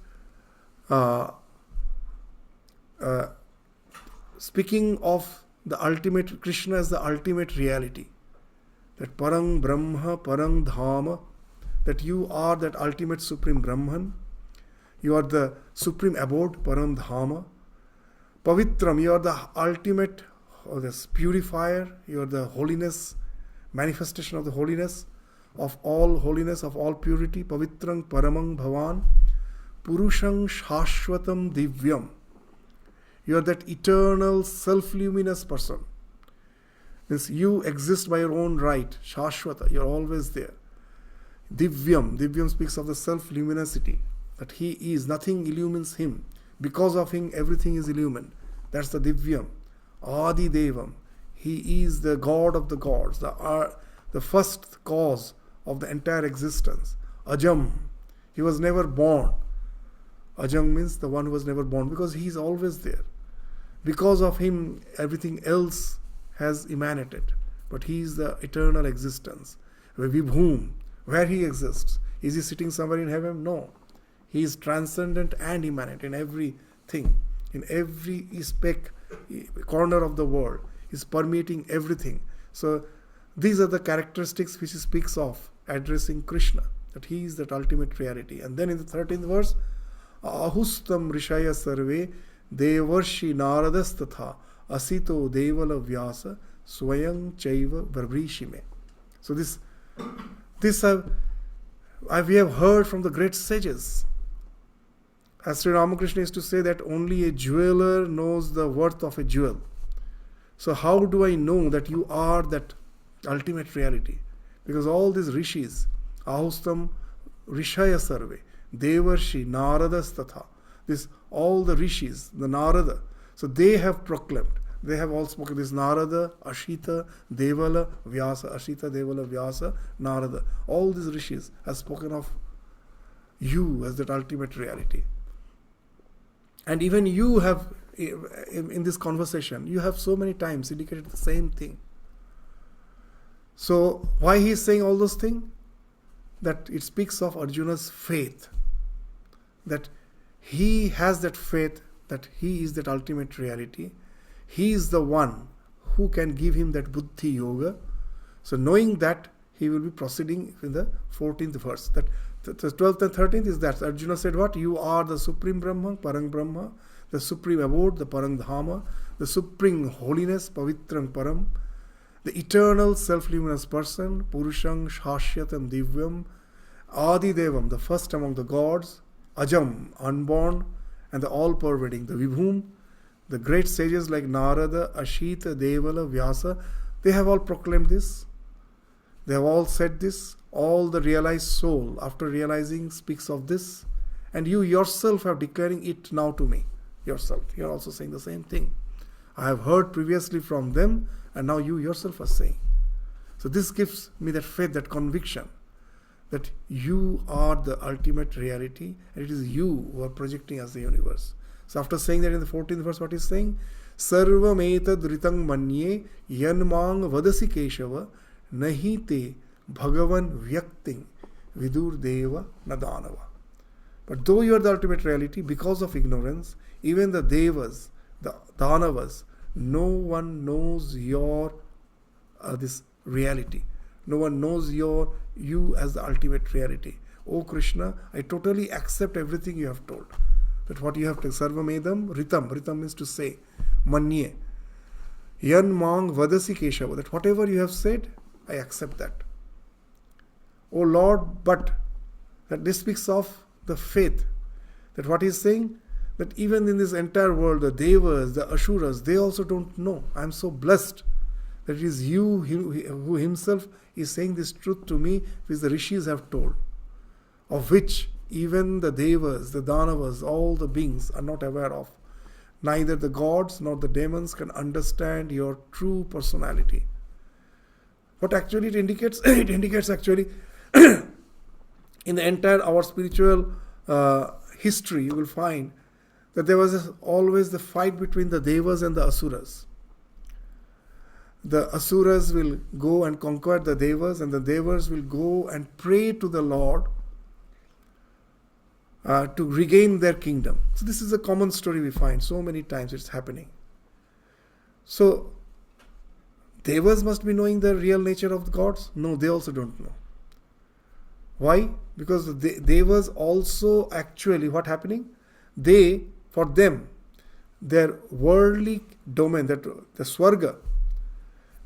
speaking of the ultimate, Krishna as the ultimate reality. That Parang Brahma, Parang Dhama, that you are that ultimate supreme Brahman. You are the supreme abode, Param Dhama. Pavitram, you are the ultimate, or the purifier. You are the holiness, manifestation of the holiness, of all purity. Pavitrang Paramang Bhavan. Purushang Shashwatam Divyam. You are that eternal, self-luminous person. Means you exist by your own right. Shashwata, you are always there. Divyam. Divyam speaks of the self-luminosity. That he is, nothing illumines him. Because of him, everything is illumined. That's the Divyam. Adi Devam. He is the God of the gods, the first cause of the entire existence. Ajam. He was never born. Ajam means the one who was never born, because he is always there. Because of him, everything else has emanated. But he is the eternal existence. Vibhum, where he exists. Is he sitting somewhere in heaven? No. He is transcendent and immanent in everything. In every speck, corner of the world. He is permeating everything. So these are the characteristics which he speaks of, addressing Krishna. That he is that ultimate reality. And then in the 13th verse, Ahustam Rishaya Sarve Devarshi Naradas Tatha Asito Devala Vyasa Swayam Chaiva Varvrishime. So this we have heard from the great sages. as Sri Ramakrishna used to say, that only a jeweler knows the worth of a jewel. So how do I know that you are that ultimate reality? Because all these rishis, ahustam rishaya sarve, devarshi, naradas tatha, this all the rishis, the Narada, so they have proclaimed, they have all spoken, this Narada, Ashita, Devala, Vyasa, Ashita, Devala, Vyasa, Narada, all these rishis have spoken of you as that ultimate reality. And even you have, in this conversation, you have so many times indicated the same thing. So why he is saying all those things? That it speaks of Arjuna's faith, that he has that faith that he is that ultimate reality. He is the one who can give him that buddhi yoga. So knowing that, he will be proceeding in the 14th verse. That the 12th and 13th is that Arjuna said what? You are the supreme Brahma, Parang Brahma, the supreme abode, the Parang Dhama, the supreme holiness, Pavitrang Param, the eternal self-luminous person, Purushang Shashyatam Divyam, Adi Devam, the first among the gods, Ajam, unborn, and the all-pervading, the Vibhum. The great sages like Narada, Ashita, Devala, Vyasa, they have all proclaimed this. They have all said this. All the realized soul, after realizing, speaks of this. And you yourself are declaring it now to me. Yourself. You are also saying the same thing. I have heard previously from them, and now you yourself are saying. So this gives me that faith, that conviction, that you are the ultimate reality, and it is you who are projecting as the universe. So after saying that in the 14th verse, what he's saying? Sarvam etad ritang manye yanmang vadasi keshava nahi te bhagavan vyakting vidur deva nadanava. But though you are the ultimate reality, because of ignorance, even the devas, the danavas, no one knows your this reality. No one knows you as the ultimate reality. O Krishna, I totally accept everything you have told. That what you have to sarvamedam ritam. Ritam means to say. Manye. Yan mang vadasi keshava. That whatever you have said, I accept that. O Lord, but that this speaks of the faith. That what he is saying, that even in this entire world, the devas, the asuras, they also don't know. I am so blessed that it is you who himself is saying this truth to me, which the rishis have told, of which even the devas, the danavas, all the beings are not aware of. Neither the gods nor the demons can understand your true personality. What actually it indicates? It indicates actually in the entire our spiritual history, you will find that there was always the fight between the devas and the asuras. The asuras will go and conquer the devas, and the devas will go and pray to the Lord to regain their kingdom. So this is a common story we find so many times it's happening. So devas must be knowing the real nature of the gods? No, they also don't know. Why? Because the devas also actually, what happening? They, for them, their worldly domain, that the Swarga,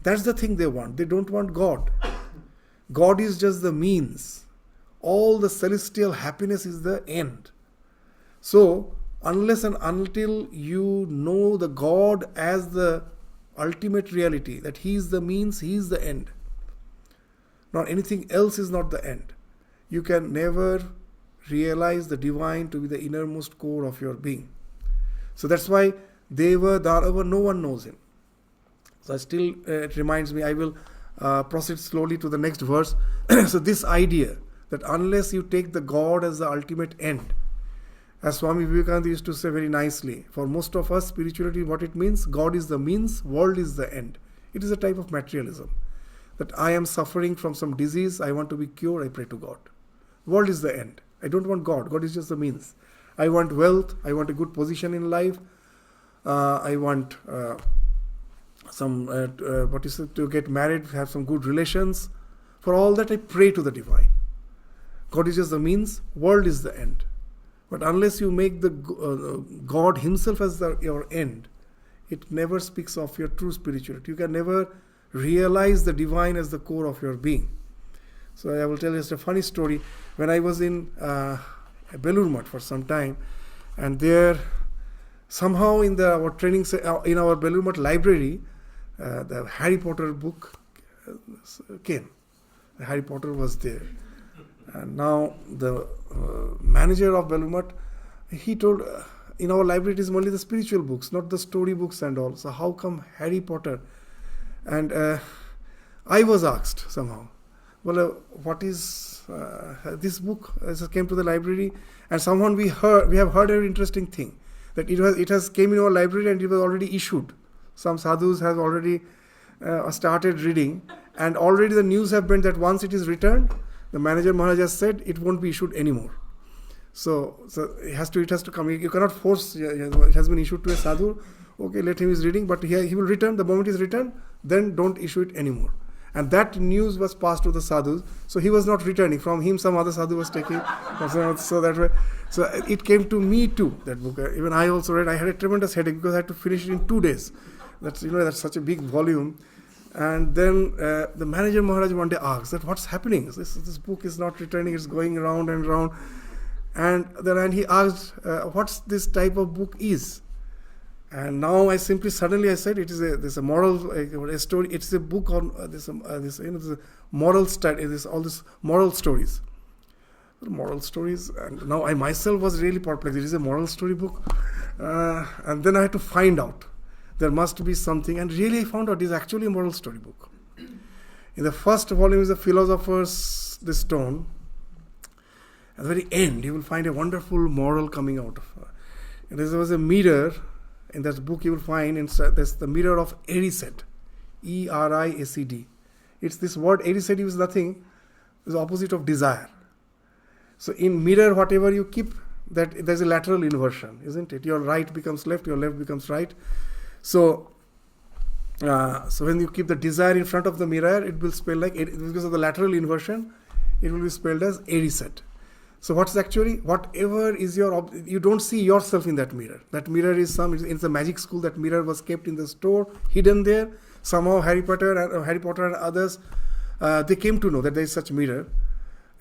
that's the thing they want. They don't want God. God is just the means. All the celestial happiness is the end. So, unless and until you know the God as the ultimate reality, that He is the means, He is the end. Not anything else is not the end. You can never realize the divine to be the innermost core of your being. So that's why Deva, Dharava, no one knows Him. So still it reminds me, I will proceed slowly to the next verse. So this idea that unless you take the God as the ultimate end, as Swami Vivekananda used to say very nicely, for most of us, spirituality, what it means, God is the means, world is the end. It is a type of materialism. That I am suffering from some disease, I want to be cured, I pray to God. World is the end. I don't want God. God is just the means. I want wealth, I want a good position in life, I want to get married, have some good relations. For all that I pray to the divine. God is just the means, world is the end. But unless you make the God Himself as your end, it never speaks of your true spirituality. You can never realize the divine as the core of your being. So I will tell you just a funny story. When I was in Belur Math for some time, And there, somehow in our training, in our Belur Math library, the Harry Potter book came. Harry Potter was there. And now the manager of Belur Math, he told, in our library it is only the spiritual books, not the story books and all. So how come Harry Potter? And I was asked somehow, well, what is this book? As I came to the library, and someone we have heard an interesting thing, that it has came in our library and it was already issued. Some sadhus have already started reading, and already the news have been that once it is returned, the manager Maharaj has said it won't be issued anymore. So it has to come. You cannot force. It has been issued to a sadhu. Okay, let him is reading, but he will return. The moment he is returned, then don't issue it anymore. And that news was passed to the sadhus. So he was not returning. From him, some other sadhu was taking. So that way. So it came to me too, that book. Even I also read. I had a tremendous headache because I had to finish it in 2 days. That's such a big volume. And then the manager Maharaj one day asked that what's happening? This book is not returning. It's going round and round. And then he asked what's this type of book is. And now I suddenly said it is a moral a story. It's a book on this moral study. All this moral stories. Moral stories. And now I myself was really perplexed. It is a moral story book. And then I had to find out. There must be something. And really I found out it is actually a moral story book. In the first volume is the Philosopher's Stone. At the very end, you will find a wonderful moral coming out of her. There was a mirror. In that book, you will find there's the mirror of Erised, E-R-I-S-E-D. It's this word Erised is nothing. It's the opposite of desire. So in mirror, whatever you keep, that there's a lateral inversion, isn't it? Your right becomes left, your left becomes right. So when you keep the desire in front of the mirror, it will spell like, because of the lateral inversion, it will be spelled as Erised. So what's actually, whatever is you don't see yourself in that mirror. That mirror is in the magic school, that mirror was kept in the store, hidden there. Somehow Harry Potter and others, they came to know that there is such mirror.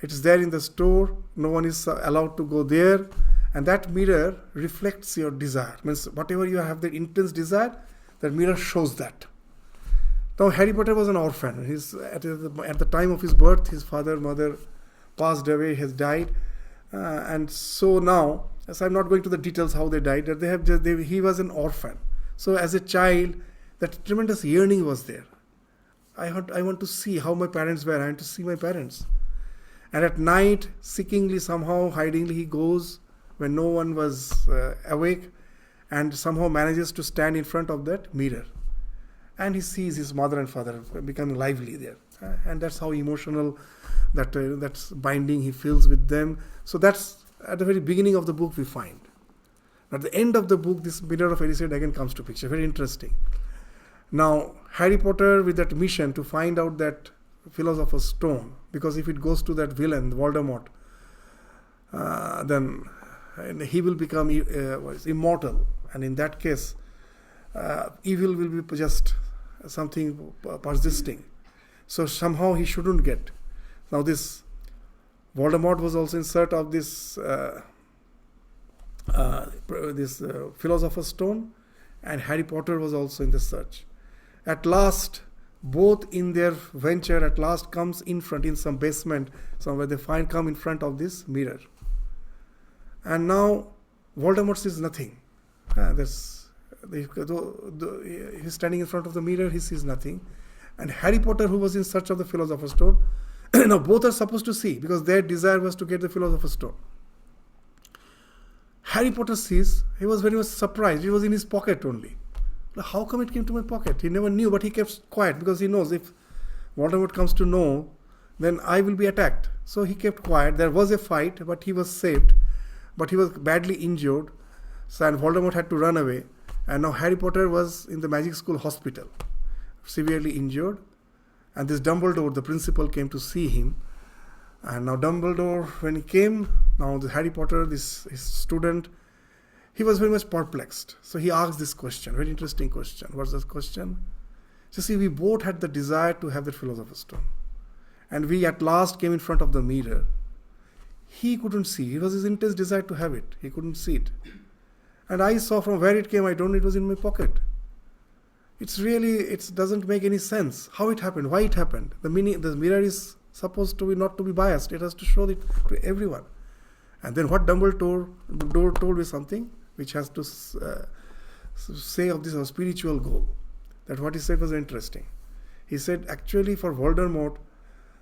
It's there in the store, no one is allowed to go there. And that mirror reflects your desire. Means whatever you have the intense desire, that mirror shows that. Now Harry Potter was an orphan. At the time of his birth, his father, mother passed away, has died. And so now, so I'm not going to the details how they died. He was an orphan. So as a child, that tremendous yearning was there. I want to see how my parents were. I want to see my parents. And at night, seekingly, somehow, hidingly, he goes when no one was awake, and somehow manages to stand in front of that mirror. And he sees his mother and father becoming lively there. And that's how emotional that's binding he feels with them. So that's at the very beginning of the book we find. At the end of the book, this mirror of Erised again comes to picture. Very interesting. Now, Harry Potter with that mission to find out that Philosopher's Stone, because if it goes to that villain, Voldemort, then he will become immortal. And in that case, evil will be just something persisting. So somehow he shouldn't get. Now this Voldemort was also in search of this Philosopher's Stone, and Harry Potter was also in the search. At last, both in their venture, at last comes in front, in some basement, somewhere they come in front of this mirror. And now Voldemort sees nothing. He's standing in front of the mirror, he sees nothing. And Harry Potter, who was in search of the Philosopher's Stone, now both are supposed to see, because their desire was to get the Philosopher's Stone. Harry Potter sees, he was very much surprised. It was in his pocket only. How come it came to my pocket? He never knew, but he kept quiet, because he knows if Voldemort comes to know, then I will be attacked. So he kept quiet. There was a fight, but he was saved. But he was badly injured. So, and Voldemort had to run away. And now Harry Potter was in the magic school hospital, severely injured. And this Dumbledore, the principal, came to see him. And now Dumbledore, when he came, now the Harry Potter, his student, he was very much perplexed. So he asked this question, very interesting question. What's this question? So see, we both had the desire to have the Philosopher's Stone. And we at last came in front of the mirror. he couldn't see. It was his intense desire to have it. He couldn't see it. And I saw from where it came, I don't know, it was in my pocket. It doesn't make any sense. How it happened, why it happened. The mirror is supposed to be not to be biased. It has to show it to everyone. And then what Dumbledore told me something which has to say of this spiritual goal. That what he said was interesting. He said actually for Voldemort,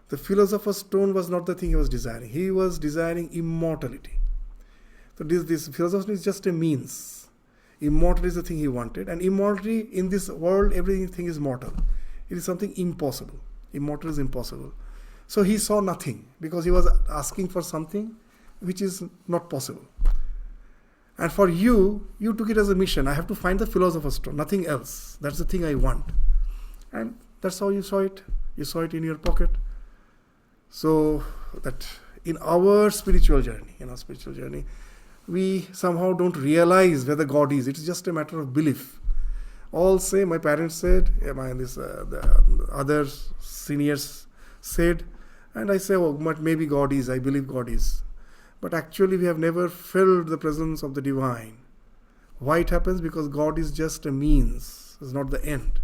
the philosopher's stone was not the thing he was desiring. He was desiring immortality. So this philosophy is just a means. Immortality is the thing he wanted. And immortality in this world, everything is mortal. It is something impossible. Immortal is impossible. So he saw nothing because he was asking for something which is not possible. And for you took it as a mission. I have to find the philosopher's stone, nothing else. That's the thing I want. And that's how you saw it. You saw it in your pocket. So that in our spiritual journey, we somehow don't realize where the God is. It's just a matter of belief. All say, my parents said, the other seniors said, and I say, oh, but maybe God is, I believe God is. But actually we have never felt the presence of the divine. Why it happens? Because God is just a means, it's not the end.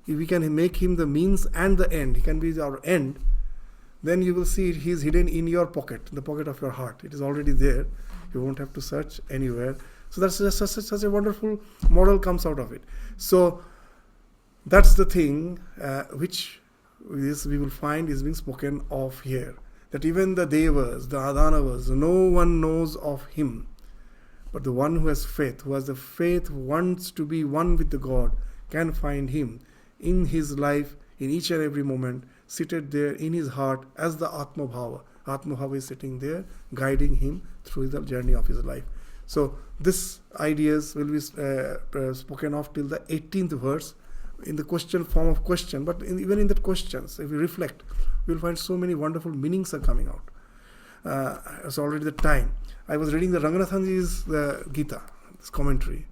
If we can make him the means and the end, he can be our end, then you will see he is hidden in your pocket, in the pocket of your heart. It is already there. You won't have to search anywhere. So that's just such a wonderful moral comes out of it. So that's the thing which we will find is being spoken of here. That even the devas, the adhanavas, no one knows of him. But the one who has faith, who has the faith, wants to be one with the God, can find him in his life, in each and every moment, seated there in his heart as the Atma Bhava. Atma Bhava is sitting there, guiding him through the journey of his life. So this ideas will be spoken of till the 18th verse in the question form of question. But even in the questions, if we reflect, we will find so many wonderful meanings are coming out. It's already the time. I was reading the Ranganathanji's Gita, this commentary.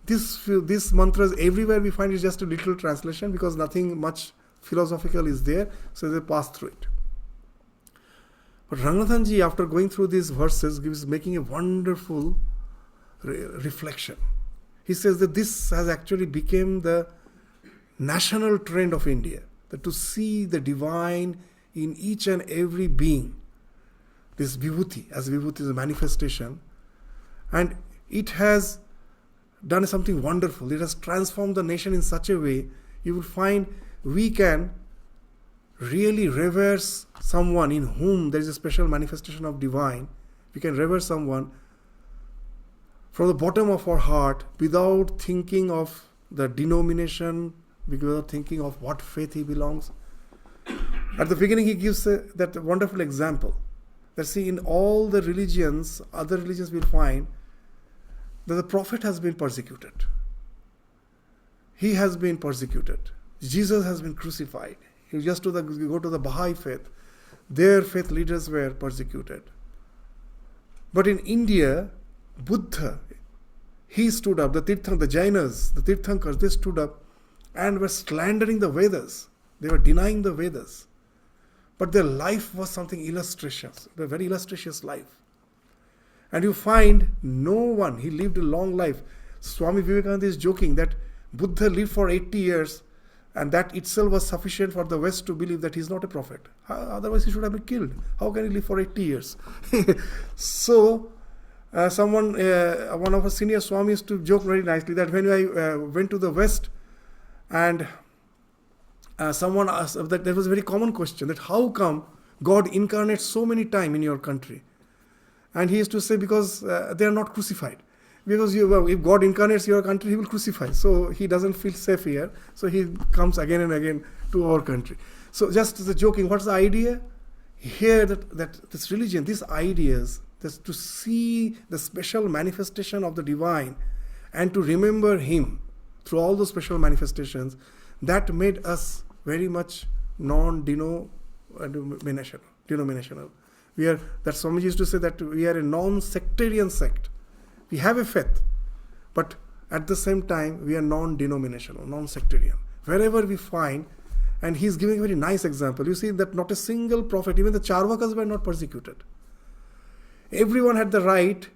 These mantras everywhere we find is just a little translation because nothing much philosophical is there, so they pass through it. But Ranganathanji, after going through these verses, is making a wonderful reflection. He says that this has actually become the national trend of India, that to see the divine in each and every being, this vibhuti, as vibhuti is a manifestation, and it has done something wonderful. It has transformed the nation in such a way, you will find we can really revere someone in whom there is a special manifestation of divine. We can revere someone from the bottom of our heart without thinking of the denomination, without thinking of what faith he belongs. At the beginning he gives that wonderful example. That see, in all the religions, other religions will find that the prophet has been persecuted. He has been persecuted. Jesus has been crucified. You just go to the Baha'i faith. Their faith leaders were persecuted. But in India, Buddha, he stood up. The Jainas, the Tirthankars, they stood up and were slandering the Vedas. They were denying the Vedas. But their life was something illustrious, a very illustrious life. And you find no one, he lived a long life. Swami Vivekananda is joking that Buddha lived for 80 years and that itself was sufficient for the West to believe that he is not a prophet. Otherwise he should have been killed. How can he live for 80 years? So, one of our senior Swamis used to joke very nicely that when I went to the West and someone asked, that there was a very common question, that how come God incarnates so many times in your country? And he used to say, because they are not crucified. Because if God incarnates your country, he will crucify. So he doesn't feel safe here. So he comes again and again to our country. So just as a joking, what's the idea? Here that this religion, these ideas, to see the special manifestation of the divine and to remember him through all those special manifestations, that made us very much non-denominational. That Swamiji used to say that we are a non-sectarian sect. We have a faith, but at the same time we are non-denominational, non-sectarian. Wherever we find, and he's giving a very nice example. You see that not a single prophet, even the Charvakas were not persecuted. everyone had the right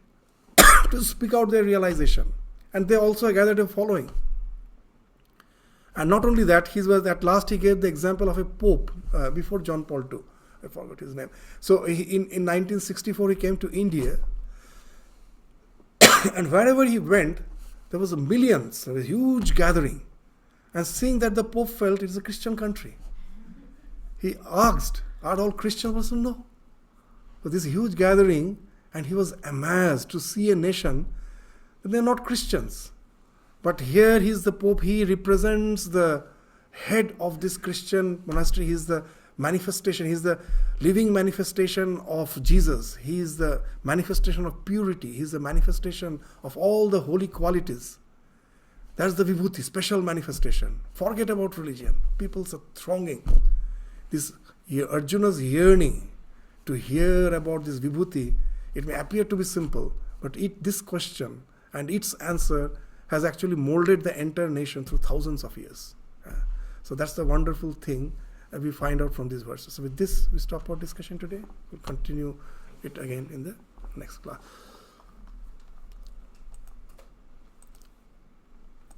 to speak out their realization. And they also gathered a following. And not only that, at last he gave the example of a pope before John Paul II. I forgot his name. So in 1964 he came to India, and wherever he went, there was millions, there was a huge gathering. And seeing that the Pope felt it is a Christian country, he asked, are all Christian persons? No. So this huge gathering, and he was amazed to see a nation that they are not Christians. But here he is the Pope, he represents the head of this Christian monastery, he is the manifestation, he is the living manifestation of Jesus, he is the manifestation of purity, he is the manifestation of all the holy qualities. That's the vibhuti, special manifestation. Forget about religion. People are thronging. This Arjuna's yearning to hear about this vibhuti, it may appear to be simple, but this question and its answer has actually molded the entire nation through thousands of years. So that's the wonderful thing we find out from these verses. So with this, we stop our discussion today. We'll continue it again in the next class.